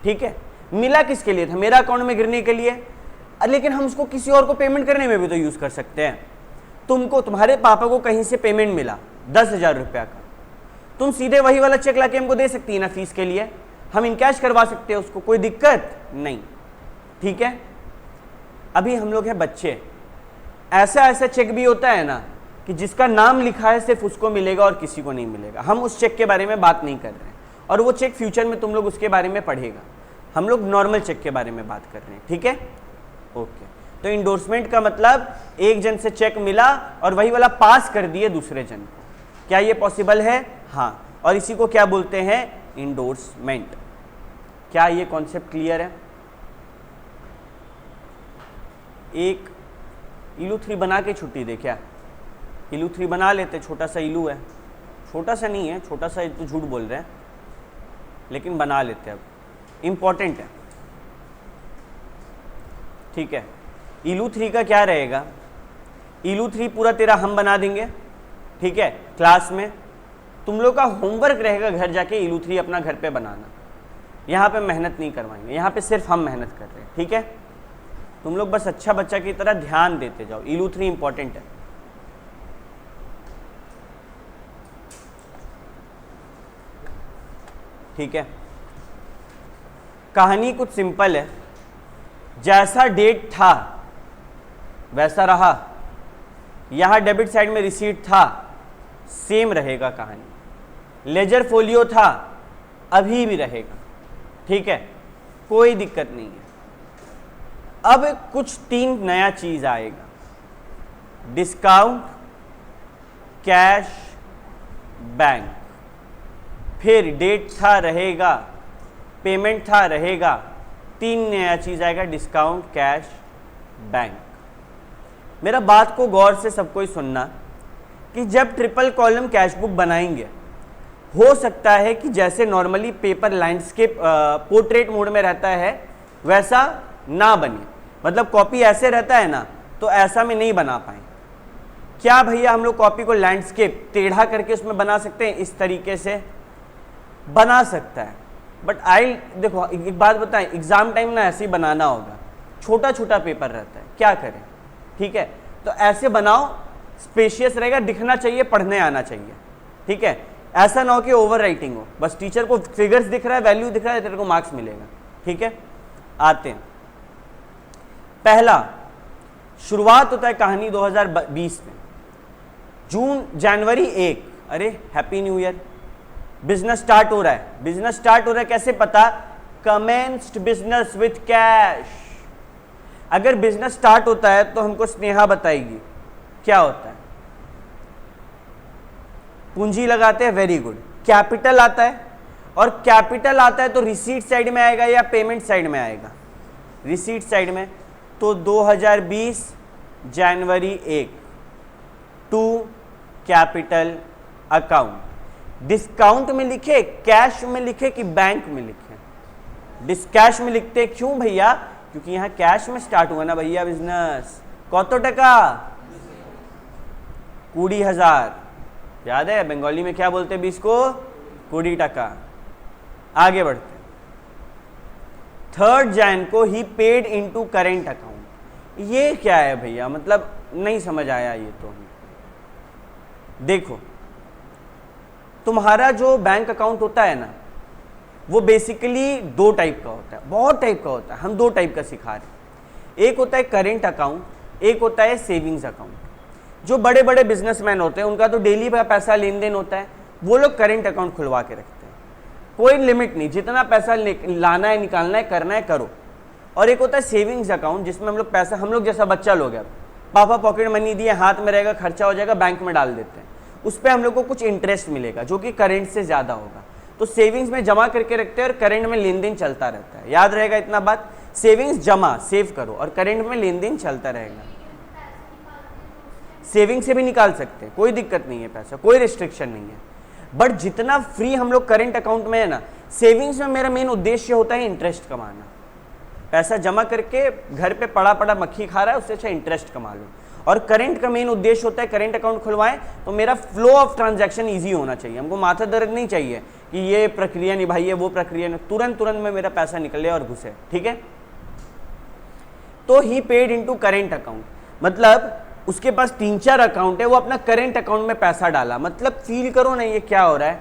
ठीक है। मिला किसके लिए था? मेरा अकाउंट में गिरने के लिए, लेकिन हम उसको किसी और को पेमेंट करने में भी तो यूज कर सकते हैं। तुमको तुम्हारे पापा को कहीं से पेमेंट मिला 10,000 रुपया का, तुम सीधे वही वाला चेक लाके हमको दे सकती है ना फीस के लिए, हम इनकैश करवा सकते हैं उसको, कोई दिक्कत नहीं, ठीक है। अभी हम लोग हैं बच्चे, ऐसा चेक भी होता है ना कि जिसका नाम लिखा है सिर्फ उसको मिलेगा और किसी को नहीं मिलेगा। हम उस चेक के बारे में बात नहीं कर रहे हैं और वो चेक फ्यूचर में तुम लोग उसके बारे में पढ़ेगा। हम लोग नॉर्मल चेक के बारे में बात कर रहे हैं, ठीक है, ओके। तो इंडोर्समेंट का मतलब एक जन से चेक मिला और वही वाला पास कर दिए दूसरे जन को। क्या ये पॉसिबल है? हाँ। और इसी को क्या बोलते हैं? इंडोर्समेंट। क्या ये कॉन्सेप्ट क्लियर है? एक इलू 3 बना के छुट्टी दे क्या? इलू 3 बना लेते, छोटा सा इलू है, छोटा सा नहीं है, छोटा सा तो झूठ बोल रहे हैं, लेकिन बना लेते हैं, अब इम्पॉर्टेंट है। ठीक है, इलू 3 का क्या रहेगा? इलू 3 पूरा तेरा हम बना देंगे, ठीक है, क्लास में। तुम लोग का होमवर्क रहेगा घर जाके इलू 3 अपना घर पे बनाना। यहाँ पे मेहनत नहीं करवाएंगे, यहाँ पे सिर्फ हम मेहनत कर रहे हैं, ठीक है। तुम लोग बस अच्छा बच्चा की तरह ध्यान देते जाओ, इलू 3 इंपॉर्टेंट है। ठीक है, कहानी कुछ सिंपल है, जैसा डेट था वैसा रहा, यहां डेबिट साइड में रिसीट था, सेम रहेगा कहानी। लेजर फोलियो था, अभी भी रहेगा, ठीक है, कोई दिक्कत नहीं है। अब कुछ 3 नया चीज आएगा, डिस्काउंट, कैश, बैंक। फिर डेट था रहेगा, पेमेंट था रहेगा, 3 नया चीज आएगा, डिस्काउंट, कैश, बैंक। मेरा बात को गौर से सबको ही सुनना कि जब ट्रिपल कॉलम कैश बुक बनाएंगे, हो सकता है कि जैसे normally paper landscape portrait mode में रहता है वैसा ना बने, मतलब कॉपी ऐसे रहता है ना, तो ऐसा में नहीं बना पाए। क्या भैया हम लोग कॉपी को लैंडस्केप टेढ़ा करके उसमें बना सकते हैं? इस तरीके से बना सकता है, बट आई देखो एक बात बताएं, एग्जाम टाइम ना ऐसे ही बनाना होगा, छोटा छोटा पेपर रहता है, क्या करें, ठीक है। तो ऐसे बनाओ, स्पेशियस रहेगा, दिखना चाहिए, पढ़ने आना चाहिए, ठीक है। ऐसा ना हो कि ओवर राइटिंग हो, बस टीचर को फिगर्स दिख रहा है, वैल्यू दिख रहा है, तेरे को मार्क्स मिलेगा, ठीक है। आते हैं, पहला शुरुआत होता है कहानी 2020 में, जनवरी 1, अरे happy new year, business start हो रहा है। बिजनेस स्टार्ट हो रहा है कैसे पता? Commenced business with cash. अगर बिजनेस स्टार्ट होता है तो हमको स्नेहा बताएगी क्या होता है। पूंजी लगाते हैं, वेरी गुड। कैपिटल आता है, और कैपिटल आता है तो रिसीट साइड में आएगा या पेमेंट साइड में आएगा? रिसीट साइड में। तो 2020 जनवरी 1 टू कैपिटल अकाउंट। डिस्काउंट में लिखे, कैश में लिखे कि बैंक में लिखे? कैश में लिखते, क्यों भैया? क्योंकि यहां कैश में स्टार्ट हुआ ना भैया बिजनेस। कत टका? 20,000। याद है बंगाली में क्या बोलते हैं 20 को? 20 टका। आगे बढ़ते, 3 जैन को ही पेड इनटू करेंट अकाउंट। ये क्या है भैया? मतलब नहीं समझ आया ये तो। देखो, तुम्हारा जो बैंक अकाउंट होता है ना, वो बेसिकली 2 टाइप का होता है, बहुत टाइप का होता है। हम 2 टाइप का सिखा रहे हैं। एक होता है करेंट अकाउंट, एक होता है सेविंग्स अकाउंट। जो बड़े बड़े बिजनेसमैन होते हैं उनका तो डेली का पैसा लेन देन होता है, वो लोग करेंट अकाउंट खुलवा के रखते हैं, कोई लिमिट नहीं, जितना पैसा लाना है, निकालना है, करना है, करो। और एक होता है सेविंग्स अकाउंट, जिसमें हम लोग पैसा, हम लोग जैसा बच्चा लोग है, पापा पॉकेट मनी दिए, हाथ में रहेगा, खर्चा हो जाएगा, बैंक में डाल देते हैं, उस पर हम लोग को कुछ इंटरेस्ट मिलेगा जो कि करेंट से ज़्यादा होगा। तो सेविंग्स में जमा करके रखते हैं और करेंट में लेन देन चलता रहता है। याद रहेगा इतना बात? सेविंग्स जमा सेव करो और करेंट में लेन देन चलता रहेगा। सेविंग से भी निकाल सकते हैं, कोई दिक्कत नहीं है, पैसा कोई रिस्ट्रिक्शन नहीं है। बट जितना फ्री हम लोग करेंट अकाउंट में है ना, सेविंग्स में मेरा मेन उद्देश्य होता है इंटरेस्ट कमाना। पैसा जमा करके घर पे पड़ा पड़ा मक्खी खा रहा है, उससे अच्छा इंटरेस्ट कमा लो। और करंट का मेन उद्देश्य होता है करेंट अकाउंट खुलवाएं तो मेरा फ्लो ऑफ ट्रांजैक्शन इजी होना चाहिए। हमको माथा दर्द नहीं चाहिए कि ये प्रक्रिया निभाइए, वो प्रक्रिया नहीं, तुरंत तुरंत में मेरा पैसा निकले और घुसे, ठीक है। तो ही पेड इनटू करेंट अकाउंट, मतलब उसके पास 3-4 अकाउंट है, वो अपना करेंट अकाउंट में पैसा डाला। मतलब फील करो ना ये क्या हो रहा है।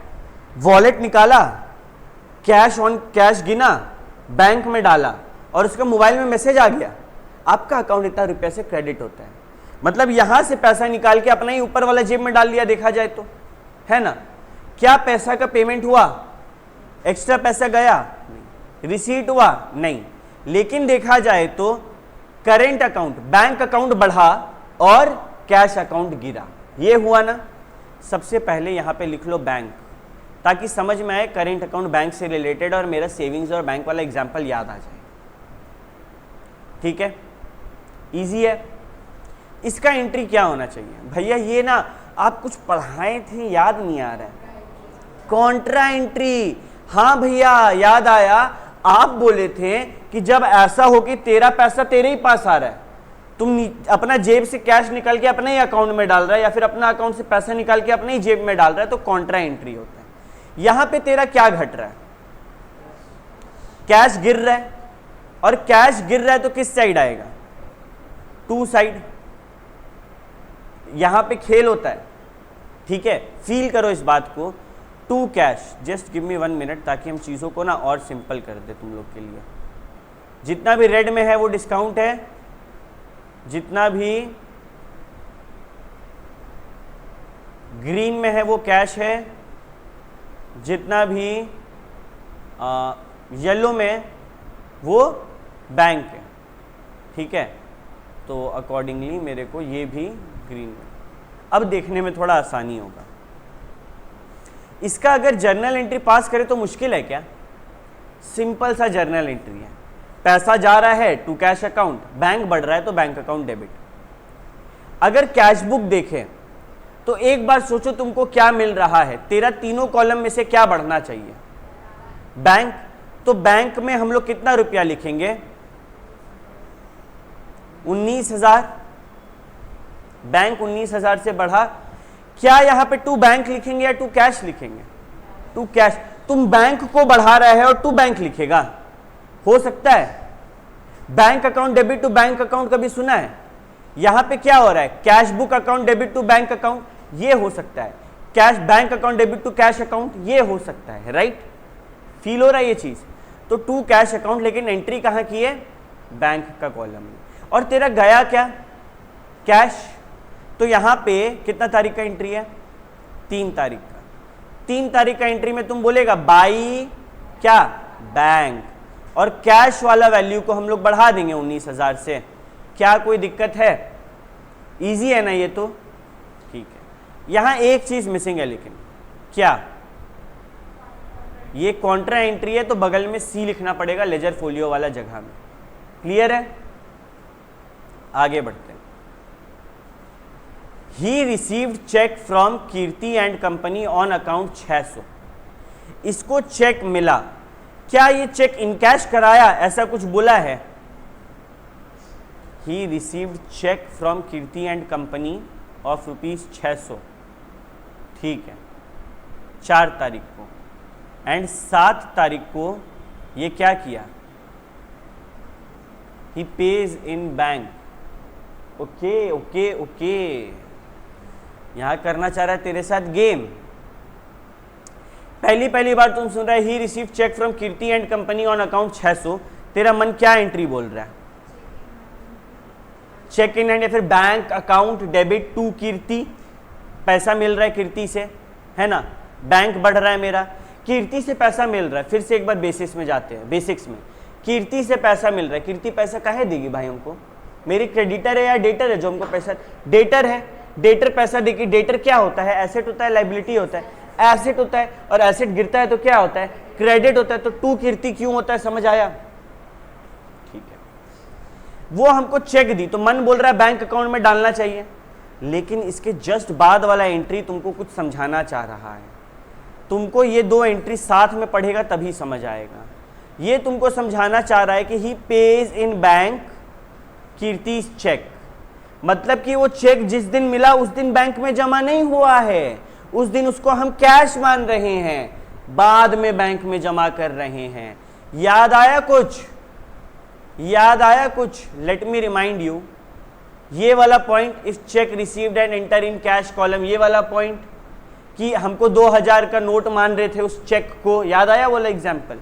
वॉलेट निकाला, कैश ऑन कैश गिना, बैंक में डाला और उसका मोबाइल में मैसेज आ गया, आपका अकाउंट इतना रुपये से क्रेडिट होता है। मतलब यहां से पैसा निकाल के अपना ही ऊपर वाला जेब में डाल दिया, देखा जाए तो, है ना। क्या पैसा का पेमेंट हुआ? एक्स्ट्रा पैसा गया? नहीं। रिसीट हुआ? नहीं। लेकिन देखा जाए तो करेंट अकाउंट, बैंक अकाउंट बढ़ा और कैश अकाउंट गिरा, ये हुआ ना। सबसे पहले यहां पे लिख लो बैंक, ताकि समझ में आए करेंट अकाउंट बैंक से रिलेटेड और मेरा सेविंग्स और बैंक वाला एग्जांपल याद आ जाए, ठीक है। इजी है। इसका एंट्री क्या होना चाहिए भैया? ये ना आप कुछ पढ़ाए थे, याद नहीं आ रहा है। कॉन्ट्रा एंट्री, हाँ भैया याद आया, आप बोले थे कि जब ऐसा हो कि तेरा पैसा तेरे ही पास आ रहा है, तुम अपना जेब से कैश निकाल के अपने ही अकाउंट में डाल रहा है या फिर अपना अकाउंट से पैसा निकाल के अपने ही जेब में डाल रहा है, तो कॉन्ट्रा एंट्री होता है। यहां पे तेरा क्या घट रहा है? कैश गिर रहा है, और कैश गिर रहा है तो किस साइड आएगा? To side. यहां पे खेल होता है, ठीक है, फील करो इस बात को। To cash, just give me 1 minute ताकि हम चीज़ों को ना और सिंपल कर दे तुम लोग के लिए। जितना भी रेड में है वो डिस्काउंट है, जितना भी ग्रीन में है वो कैश है, जितना भी येलो में वो बैंक है, ठीक है। तो अकॉर्डिंगली मेरे को ये भी ग्रीन में, अब देखने में थोड़ा आसानी होगा। इसका अगर जर्नल एंट्री पास करे तो मुश्किल है क्या? सिंपल सा जर्नल एंट्री है। पैसा जा रहा है टू कैश अकाउंट, बैंक बढ़ रहा है तो बैंक अकाउंट डेबिट। अगर कैश बुक देखें तो एक बार सोचो तुमको क्या मिल रहा है, तेरा तीनों कॉलम में से क्या बढ़ना चाहिए? बैंक। तो बैंक में हम लोग कितना रुपया लिखेंगे? 19,000। बैंक 19,000 से बढ़ा, क्या यहां पे टू बैंक लिखेंगे या टू कैश लिखेंगे? To cash. तुम बैंक को बढ़ा रहा है और टू बैंक लिखेगा, हो सकता है? Bank account debit to bank account कभी सुना है? यहां पे क्या हो रहा है? Cash book account debit to bank account, ये हो सकता है। Cash bank account debit to cash account, ये हो सकता है, राइट? फील हो रहा है ये चीज? तो टू कैश अकाउंट, लेकिन एंट्री कहां की है? बैंक का कॉलम में। और तेरा गया क्या? कैश। तो यहां पे कितना तारीख का एंट्री है? 3 तारीख का। 3 तारीख का एंट्री में तुम बोलेगा बाई क्या? बैंक। और कैश वाला वैल्यू को हम लोग बढ़ा देंगे 19,000 से। क्या कोई दिक्कत है? इजी है ना ये तो, ठीक है। यहां एक चीज मिसिंग है, लेकिन क्या? ये कॉन्ट्रा एंट्री है तो बगल में सी लिखना पड़ेगा लेजर फोलियो वाला जगह में। क्लियर है? आगे बढ़ते हैं। He received cheque from Kirti and company on account 600। इसको चेक मिला, क्या ये चेक इन कैश कराया, ऐसा कुछ बोला है? He received cheque from Kirti and company of ₹600, ठीक है, 4 तारीख को। एंड 7 तारीख को ये क्या किया? He pays in bank. Okay okay okay, यहां करना चाह रहा है तेरे साथ गेम। पहली बार तुम सुन रहा है he receive cheque from Kirti and company on account 600, तेरा मन क्या एंट्री बोल रहा है? चेक इन हैंड या फिर बैंक अकाउंट डेबिट टू कीर्ति। पैसा मिल रहा है कीर्ति से, है ना, बैंक बढ़ रहा है मेरा, कीर्ति से पैसा मिल रहा है। फिर से एक बार बेसिस में जाते हैं, बेसिक्स में। कीर्ति से पैसा मिल रहा है, कीर्ति पैसा काहे देगी भाई हमको? मेरी क्रेडिटर है या डेटर है जो हमको पैसा? डेटर है। डेटर पैसा देगी। डेटर क्या होता है? एसेट होता है, लाइबिलिटी होता है? एसेट होता है। और एसेट गिरता है तो क्या होता है? क्रेडिट होता है। तो टू कीर्ति क्यों होता है? समझ आया? ठीक है, वो हमको चेक दी तो मन बोल रहा है बैंक अकाउंट में डालना चाहिए, लेकिन इसके जस्ट बाद वाला एंट्री तुमको कुछ समझाना चाह रहा है। तुमको ये 2 एंट्री साथ में पढ़ेगा तभी समझ आएगा। ये तुमको समझाना चाह रहा है कि he pays in bank Kirti cheque, मतलब कि वो चेक जिस दिन मिला उस दिन बैंक में जमा नहीं हुआ है, उस दिन उसको हम कैश मान रहे हैं, बाद में बैंक में जमा कर रहे हैं। याद आया कुछ? याद आया कुछ? लेट मी रिमाइंड यू, ये वाला पॉइंट इस check received and enter in cash column, ये वाला पॉइंट कि हमको 2000 का नोट मान रहे थे उस चेक को, याद आया वाला एग्जाम्पल?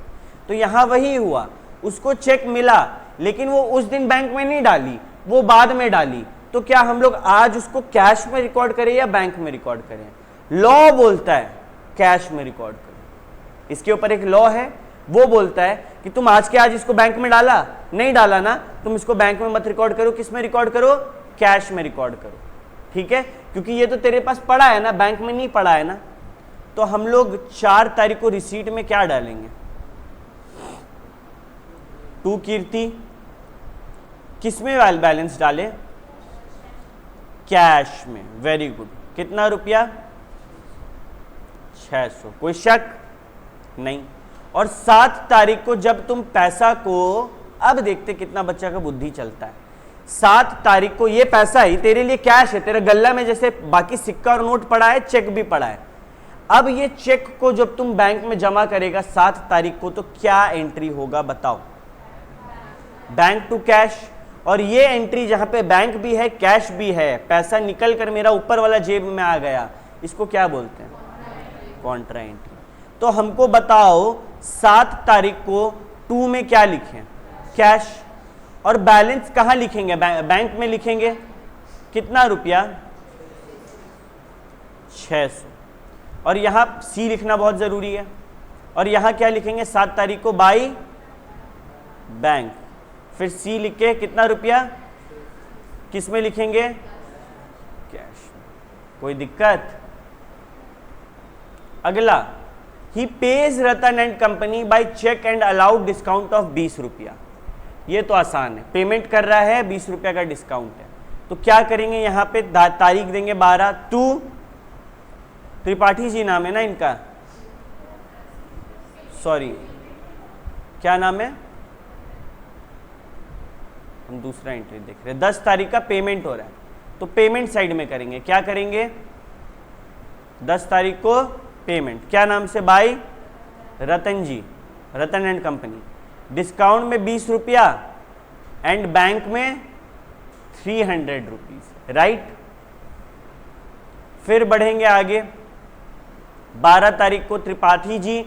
तो यहां वही हुआ, उसको चेक मिला लेकिन वो उस दिन बैंक में नहीं डाली, वो बाद में डाली। तो क्या हम लोग आज उसको कैश में रिकॉर्ड करें या बैंक में रिकॉर्ड करें? लॉ बोलता है कैश में रिकॉर्ड करें। इसके ऊपर एक लॉ है, वो बोलता है कि तुम आज के आज इसको बैंक में डाला, नहीं डाला ना, तुम इसको बैंक में मत रिकॉर्ड करो, किस में रिकॉर्ड करो? कैश में रिकॉर्ड करो, ठीक है, क्योंकि ये तो तेरे पास पड़ा है ना, बैंक में नहीं पड़ा है ना। तो हम लोग 4 तारीख को रिसीट में क्या डालेंगे? टू कीर्ति। किसमें बैलेंस डाले? कैश में, वेरी गुड। कितना रुपया? 600। कोई शक नहीं। और 7 तारीख को जब तुम पैसा को, अब देखते कितना बच्चा का बुद्धि चलता है। 7 तारीख को ये पैसा ही तेरे लिए कैश है, तेरे गल्ला में जैसे बाकी सिक्का और नोट पड़ा है, चेक भी पड़ा है। अब ये चेक को जब तुम बैंक में जमा करेगा 7 तारीख को, तो क्या एंट्री होगा बताओ? Bank to cash. और ये एंट्री जहां पे बैंक भी है कैश भी है, पैसा निकल कर मेरा ऊपर वाला जेब में आ गया, इसको क्या बोलते हैं? Contra entry. तो हमको बताओ 7 तारीख को 2 में क्या लिखें? कैश। और बैलेंस कहां लिखेंगे? बैंक में लिखेंगे। कितना रुपया? 600। और यहां सी लिखना बहुत जरूरी है। और यहां क्या लिखेंगे? 7 तारीख को बाई बैंक। फिर सी लिख के कितना रुपया किस में लिखेंगे? कैश। कोई दिक्कत? अगला, he pays Ratan and company by cheque and allowed discount of 20 रुपया। ये तो आसान है, पेमेंट कर रहा है, 20 रुपया का डिस्काउंट है। तो क्या करेंगे? यहां पे तारीख देंगे 12। टू त्रिपाठी जी नाम है ना इनका, सॉरी क्या नाम है? हम दूसरा एंट्री देख रहे हैं। 10 तारीख का पेमेंट हो रहा है, तो पेमेंट साइड में करेंगे। क्या करेंगे? 10 तारीख को पेमेंट, क्या नाम से? By Ratan ji, Ratan and company. Discount में 20 रुपया एंड बैंक में 300 रुपीज, राइट। फिर बढ़ेंगे आगे। 12 तारीख को Tripathi ji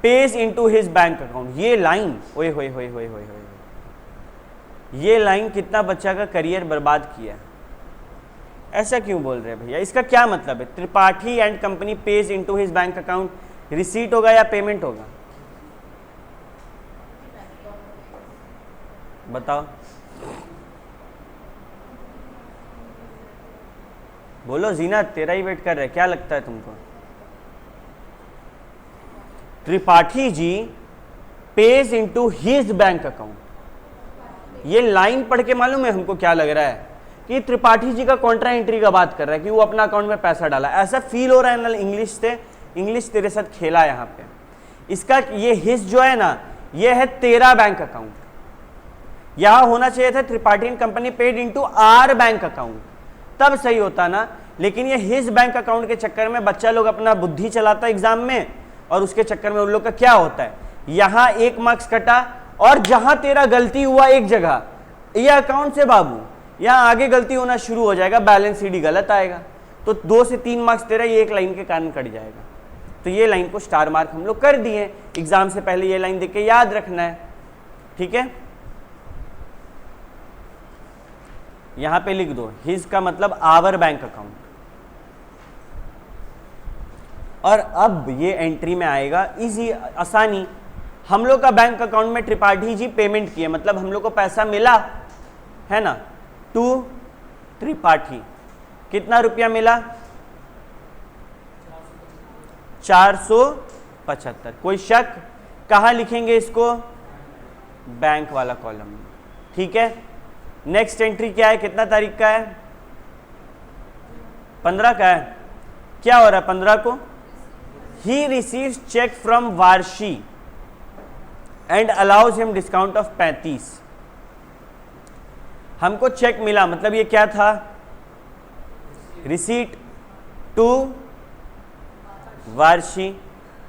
pays into his bank account. ये लाइन, ओए होए होए होए होए होए, ये लाइन कितना बच्चा का करियर बर्बाद किया। ऐसा क्यों बोल रहे हैं भैया? इसका क्या मतलब है? Tripathi and company page into his bank account, receipt होगा या पेमेंट होगा? बताओ, बोलो जीनत, तेरा ही वेट कर रहे, क्या लगता है तुमको? Tripathi ji pays into his bank account. ये लाइन पढ़ के मालूम है हमको क्या लग रहा है? कि त्रिपाठी जी का कॉन्ट्रा एंट्री का बात कर रहा है कि वो अपना अकाउंट में पैसा डाला। ऐसा फील हो रहा है ना इंग्लिश से, इंग्लिश तेरे साथ खेला यहाँ पे। इसका ये हिज जो है ना, ये है तेरा बैंक अकाउंट। यहां होना चाहिए था Tripathi and company paid into our bank account, तब सही होता ना। लेकिन ये हिज बैंक अकाउंट के चक्कर में बच्चा लोग अपना बुद्धि चलाता एग्जाम में, और उसके चक्कर में उन लोग का क्या होता है, यहां 1 मार्क्स कटा, और जहां तेरा गलती हुआ एक जगह, ये अकाउंट से बाबू यहां आगे गलती होना शुरू हो जाएगा, बैलेंस शीट गलत आएगा, तो 2 से 3 मार्क्स तेरा ये एक लाइन के कारण कट जाएगा। तो ये लाइन को स्टार मार्क हम लोग कर दिए। एग्जाम से पहले ये लाइन देख के याद रखना है, ठीक है। यहां पे लिख दो हिज का मतलब आवर बैंक अकाउंट। और अब ये एंट्री में आएगा इजी, आसानी। हम लोग का बैंक अकाउंट में त्रिपाठी जी पेमेंट किए, मतलब हम लोग को पैसा मिला है ना, टू त्रिपाठी। कितना रुपया मिला? 475। कोई शक? कहां लिखेंगे इसको? बैंक वाला कॉलम में, ठीक है। नेक्स्ट एंट्री क्या है? कितना तारीख का है? 15 का है। क्या हो रहा है 15 को? He receives cheque from Varshi and allows him discount of 35। हमको चेक मिला, मतलब ये क्या था? Receipt to वार्शी।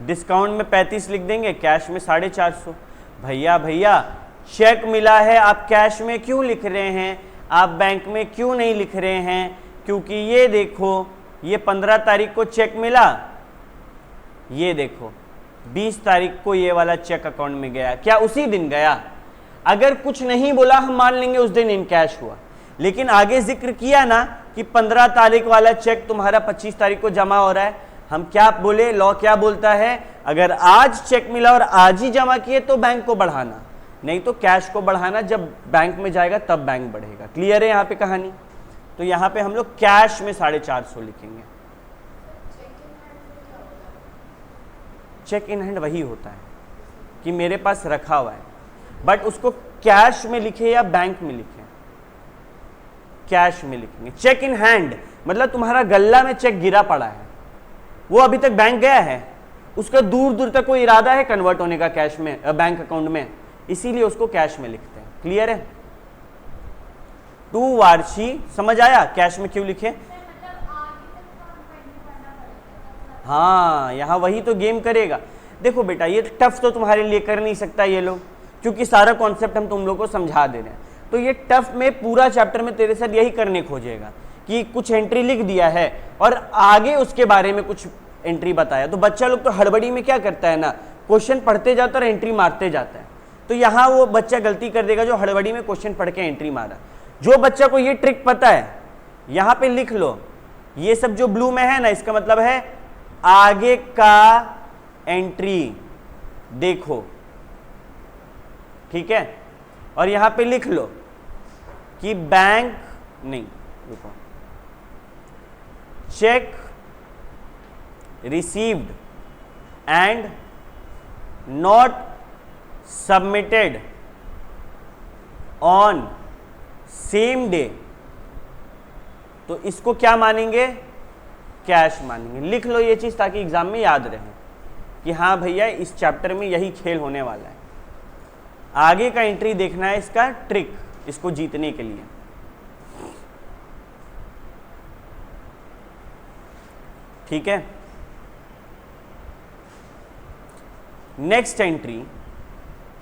डिस्काउंट में 35 लिख देंगे, कैश में 450। भैया चेक मिला है, आप कैश में क्यों लिख रहे हैं? आप बैंक में क्यों नहीं लिख रहे हैं? क्योंकि ये देखो, ये 15 तारीख को चेक मिला, ये देखो 20 तारीख को ये वाला चेक अकाउंट में गया। क्या उसी दिन गया? अगर कुछ नहीं बोला हम मान लेंगे उस दिन इन कैश हुआ, लेकिन आगे जिक्र किया ना कि 15 तारीख वाला चेक तुम्हारा 25 तारीख को जमा हो रहा है। हम क्या बोले? लॉ क्या बोलता है? अगर आज चेक मिला और आज ही जमा किए तो बैंक को बढ़ाना, नहीं तो कैश को बढ़ाना। जब बैंक में जाएगा तब बैंक बढ़ेगा। क्लियर है यहाँ पे कहानी? तो यहाँ पे हम लोग कैश में 450 लिखेंगे। चेक इन हैंड वही होता है कि मेरे पास रखा हुआ है, बट उसको कैश में लिखे या बैंक में लिखे, कैश में लिखेंगे। चेक इन हैंड मतलब तुम्हारा गल्ला में चेक गिरा पड़ा है, वो अभी तक बैंक गया है, उसका दूर दूर तक कोई इरादा है कन्वर्ट होने का कैश में, बैंक अकाउंट में, इसीलिए उसको कैश में लिखते हैं। क्लियर है? टू वार्षी समझ आया कैश में क्यों लिखे? हाँ, यहां वही तो गेम करेगा। देखो बेटा ये टफ तो तुम्हारे लिए कर नहीं सकता ये लोग, क्योंकि सारा कॉन्सेप्ट हम तुम लोग को समझा दे रहे हैं। तो ये टफ में पूरा चैप्टर में तेरे साथ यही करने खोजेगा कि कुछ एंट्री लिख दिया है और आगे उसके बारे में कुछ एंट्री बताया। तो बच्चा लोग तो हड़बड़ी में क्या करता है ना, क्वेश्चन पढ़ते जाता है और एंट्री मारते जाता है। तो यहाँ वो बच्चा गलती कर देगा जो हड़बड़ी में क्वेश्चन पढ़ के एंट्री मारा। जो बच्चा को ये ट्रिक पता है, यहाँ पे लिख लो, ये सब जो ब्लू में है ना, इसका मतलब है आगे का एंट्री देखो, ठीक है। और यहां पे लिख लो कि बैंक नहीं, रुको, check received and not submitted on same day, तो इसको क्या मानेंगे? कैश मानेंगे। लिख लो ये चीज ताकि एग्जाम में याद रहे कि हाँ भैया इस चैप्टर में यही खेल होने वाला है। आगे का एंट्री देखना है, इसका ट्रिक, इसको जीतने के लिए। ठीक है। Next entry,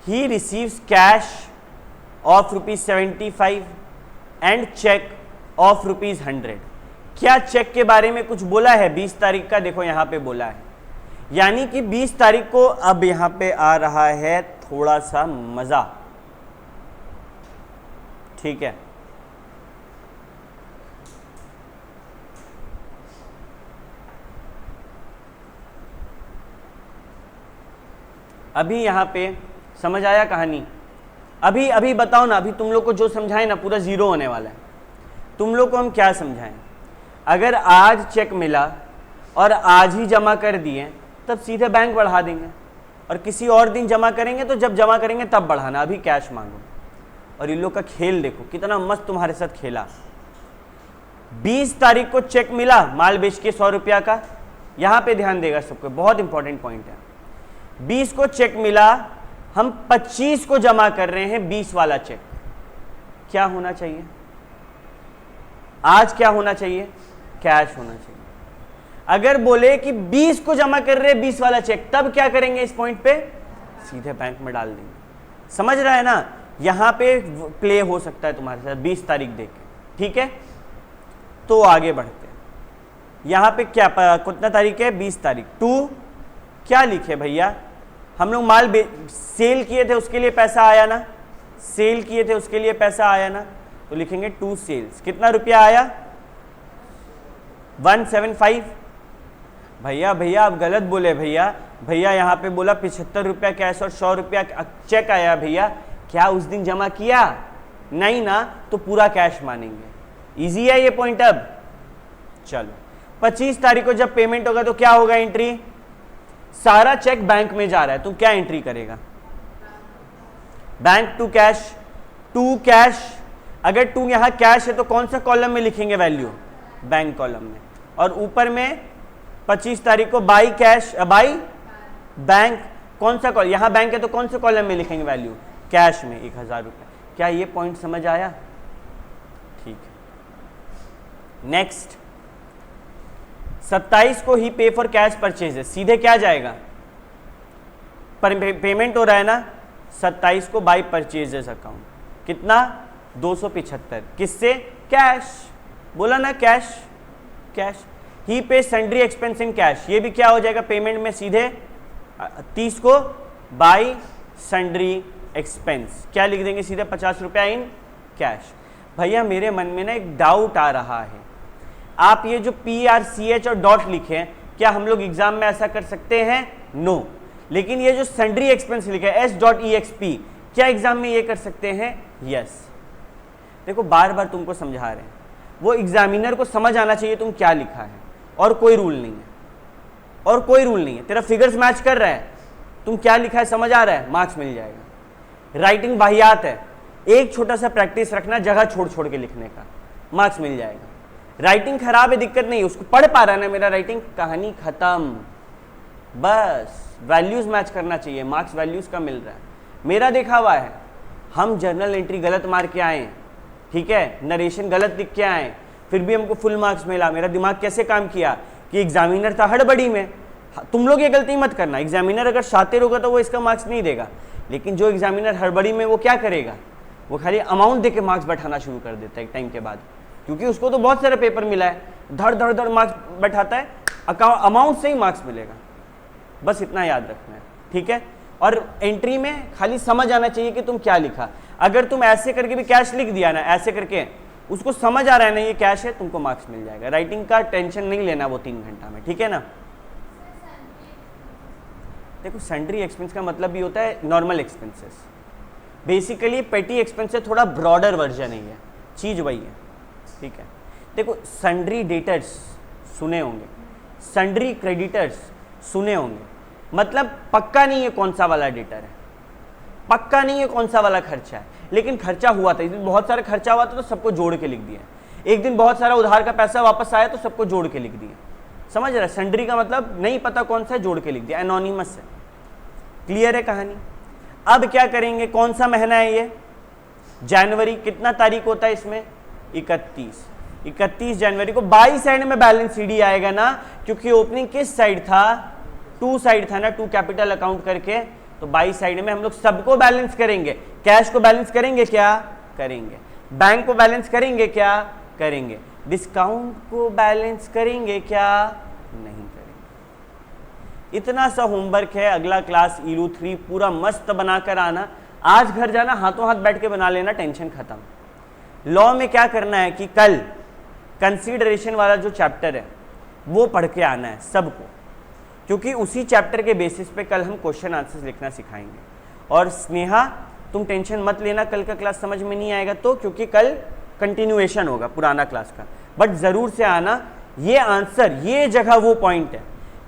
he receives cash of ₹75 and cheque of ₹100। क्या चेक के बारे में कुछ बोला है? 20 तारीख का देखो यहां पे बोला है, यानी कि 20 तारीख को अब यहां पे आ रहा है थोड़ा सा मजा। ठीक है, अभी यहां पे समझ आया कहानी? अभी अभी बताओ ना, अभी तुम लोग को जो समझाए ना पूरा जीरो होने वाला है। तुम लोग को हम क्या समझाएं? अगर आज चेक मिला और आज ही जमा कर दिए तब सीधे बैंक बढ़ा देंगे, और किसी और दिन जमा करेंगे तो जब जमा करेंगे तब बढ़ाना, अभी कैश मांगो। और इन लोग का खेल देखो कितना मस्त तुम्हारे साथ खेला। 20 तारीख को चेक मिला माल बेच के 100 रुपया का, यहां पे ध्यान देगा सबको, बहुत इंपॉर्टेंट पॉइंट है। 20 को चेक मिला, हम 25 को जमा कर रहे हैं 20 वाला चेक। क्या होना चाहिए? आज क्या होना चाहिए? कैश होना चाहिए। अगर बोले कि 20 को जमा कर रहे हैं 20 वाला चेक, तब क्या करेंगे? इस पॉइंट पे सीधे बैंक में डाल देंगे। समझ रहा है ना? यहां पे प्ले हो सकता है तुम्हारे साथ 20 तारीख देख के। ठीक है, तो आगे बढ़ते हैं। यहां पे क्या कितना तारीख है? 20 तारीख। टू क्या लिखे भैया? हम लोग माल सेल किए थे उसके लिए पैसा आया ना, सेल किए थे उसके लिए पैसा आया ना, तो लिखेंगे टू सेल्स। कितना रुपया आया? 175। भैया भैया आप गलत बोले भैया, भैया यहाँ पे बोला 75 रुपया कैश और 100 रुपया चेक आया। भैया क्या उस दिन जमा किया? नहीं ना, तो पूरा कैश मानेंगे। इजी है ये पॉइंट। अब चलो 25 तारीख को जब पेमेंट होगा तो क्या होगा एंट्री? सारा चेक बैंक में जा रहा है, तो क्या एंट्री करेगा? Bank to cash, to cash. अगर टू यहां कैश है तो कौन सा कॉलम में लिखेंगे वैल्यू? बैंक कॉलम में। और ऊपर में 25 तारीख को बाई कैश, बाई बैंक, कौन सा कॉलम? यहां बैंक है तो कौन से कॉलम में लिखेंगे वैल्यू? कैश में 1000 रुपये। क्या ये पॉइंट समझ आया? ठीक है। नेक्स्ट 27 को ही पे फॉर कैश परचेज है, सीधे क्या जाएगा? पेमेंट हो रहा है ना, 27 को बाई परचेजेस अकाउंट। कितना? 275। किससे? कैश। बोला ना कैश, कैश। ही पे सन्ड्री एक्सपेंस इन कैश, ये भी क्या हो जाएगा पेमेंट में? सीधे 30 को बाई सन्ड्री एक्सपेंस, क्या लिख देंगे सीधे? 50 रुपया इन कैश। भैया मेरे मन में ना एक डाउट आ रहा है, आप ये जो PRCH और डॉट लिखे, क्या हम लोग एग्जाम में ऐसा कर सकते हैं? नो। लेकिन ये जो सन्ड्री एक्सपेंस लिखे S.EXP, क्या एग्जाम में ये कर सकते हैं? यस। देखो बार बार तुमको समझा रहे हैं, वो एग्जामिनर को समझ आना चाहिए तुम क्या लिखा है, और कोई रूल नहीं है, और कोई रूल नहीं है। तेरा फिगर्स मैच कर रहा है, तुम क्या लिखा है समझ आ रहा है, मार्क्स मिल जाएगा। राइटिंग वाहियात है, एक छोटा सा प्रैक्टिस रखना जगह छोड़ छोड़ के लिखने का, मार्क्स मिल जाएगा। राइटिंग खराब है, दिक्कत नहीं, उसको पढ़ पा रहा है ना मेरा राइटिंग, कहानी खत्म। बस वैल्यूज मैच करना चाहिए, मार्क्स वैल्यूज का मिल रहा है। मेरा देखा हुआ है, हम जर्नल एंट्री गलत मार के आए, ठीक है, नरेशन गलत लिख के आए, फिर भी हमको फुल मार्क्स मिला। मेरा दिमाग कैसे काम किया कि एग्जामिनर था हड़बड़ी में। तुम लोग ये गलती मत करना, एग्जामिनर अगर शातिर होगा तो वो इसका मार्क्स नहीं देगा, लेकिन जो एग्जामिनर हड़बड़ी में वो क्या करेगा, वो खाली अमाउंट दे के मार्क्स बैठाना शुरू कर देता है एक टाइम के बाद, क्योंकि उसको तो बहुत सारे पेपर मिला है, धड़ धड़ धड़ मार्क्स बैठाता है, अमाउंट से ही मार्क्स मिलेगा। बस इतना याद रखना है, ठीक है। और एंट्री में खाली समझ आना चाहिए कि तुम क्या लिखा। अगर तुम ऐसे करके भी कैश लिख दिया ना, ऐसे करके उसको समझ आ रहा है ना ये कैश है, तुमको मार्क्स मिल जाएगा। राइटिंग का टेंशन नहीं लेना वो 3 घंटा में, ठीक है ना। देखो सन्ड्री एक्सपेंस का मतलब भी होता है नॉर्मल एक्सपेंसेस। बेसिकली पेटी एक्सपेंस से थोड़ा ब्रॉडर वर्जन ही है, चीज वही है, ठीक है। देखो सन्ड्री डेटर्स सुने होंगे, सन्ड्री क्रेडिटर्स सुने होंगे, मतलब पक्का नहीं है कौन सा वाला डेटर है, पक्का नहीं है कौन सा वाला खर्चा है, लेकिन खर्चा हुआ था, इस दिन बहुत सारा खर्चा हुआ था तो सबको जोड़ के लिख दिया। एक दिन बहुत सारा उधार का पैसा वापस आया तो सबको जोड़ के लिख दिया। समझ रहा है, सन्ड्री का मतलब नहीं पता कौन सा है, जोड़ के लिख दिया, एनोनिमस है। क्लियर है कहानी। अब क्या करेंगे, कौन सा महीना है ये, जनवरी, कितना तारीख होता है इसमें, 31 जनवरी को 22 साइड में बैलेंस सीडी आएगा ना, क्योंकि ओपनिंग किस साइड था, 2 साइड था ना, 2 कैपिटल अकाउंट करके, तो 22 साइड में हम लोग सबको बैलेंस करेंगे। कैश को बैलेंस करेंगे क्या, करेंगे। बैंक को बैलेंस करेंगे क्या, करेंगे। डिस्काउंट को बैलेंस करेंगे क्या, नहीं करेंगे। इतना सा होमवर्क है, अगला क्लास ईलू 3 पूरा मस्त बनाकर आना। आज घर जाना हाथों हाथ बैठ के बना लेना, टेंशन खत्म। लॉ में क्या करना है कि कल कंसीडरेशन वाला जो चैप्टर है वो पढ़ के आना है सबको, क्योंकि उसी चैप्टर के बेसिस पे कल हम क्वेश्चन आंसर्स लिखना सिखाएंगे। और स्नेहा तुम टेंशन मत लेना, कल का क्लास समझ में नहीं आएगा तो, क्योंकि कल कंटिन्यूएशन होगा पुराना क्लास का, बट जरूर से आना। ये आंसर, ये जगह वो पॉइंट है,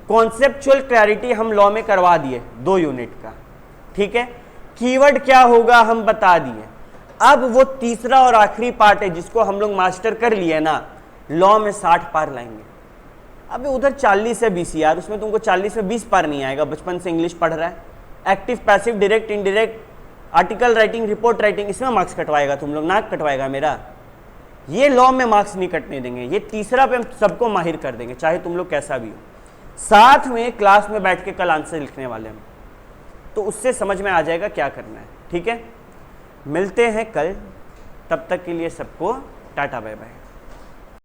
कॉन्सेप्चुअल क्लैरिटी हम लॉ में करवा दिए 2 यूनिट का, ठीक है। कीवर्ड क्या होगा हम बता दिए। अब वो तीसरा और आखिरी पार्ट है जिसको हम लोग मास्टर कर लिए ना, लॉ में 60 पार लाएंगे। अब उधर 40 है BCR, उसमें तुमको 40 में 20 पार नहीं आएगा, बचपन से इंग्लिश पढ़ रहा है। Active, passive, direct, indirect, article writing, report writing, इसमें मार्क्स कटवाएगा तुम लोग, नाक कटवाएगा मेरा। ये लॉ में मार्क्स नहीं कटने देंगे, ये तीसरा पे हम सबको माहिर कर देंगे, चाहे तुम लोग कैसा भी हो। साथ में क्लास में बैठ के कल आंसर लिखने वाले हम, तो उससे समझ में आ जाएगा क्या करना है, ठीक है। मिलते हैं कल, तब तक के लिए सबको टाटा बाय बाय।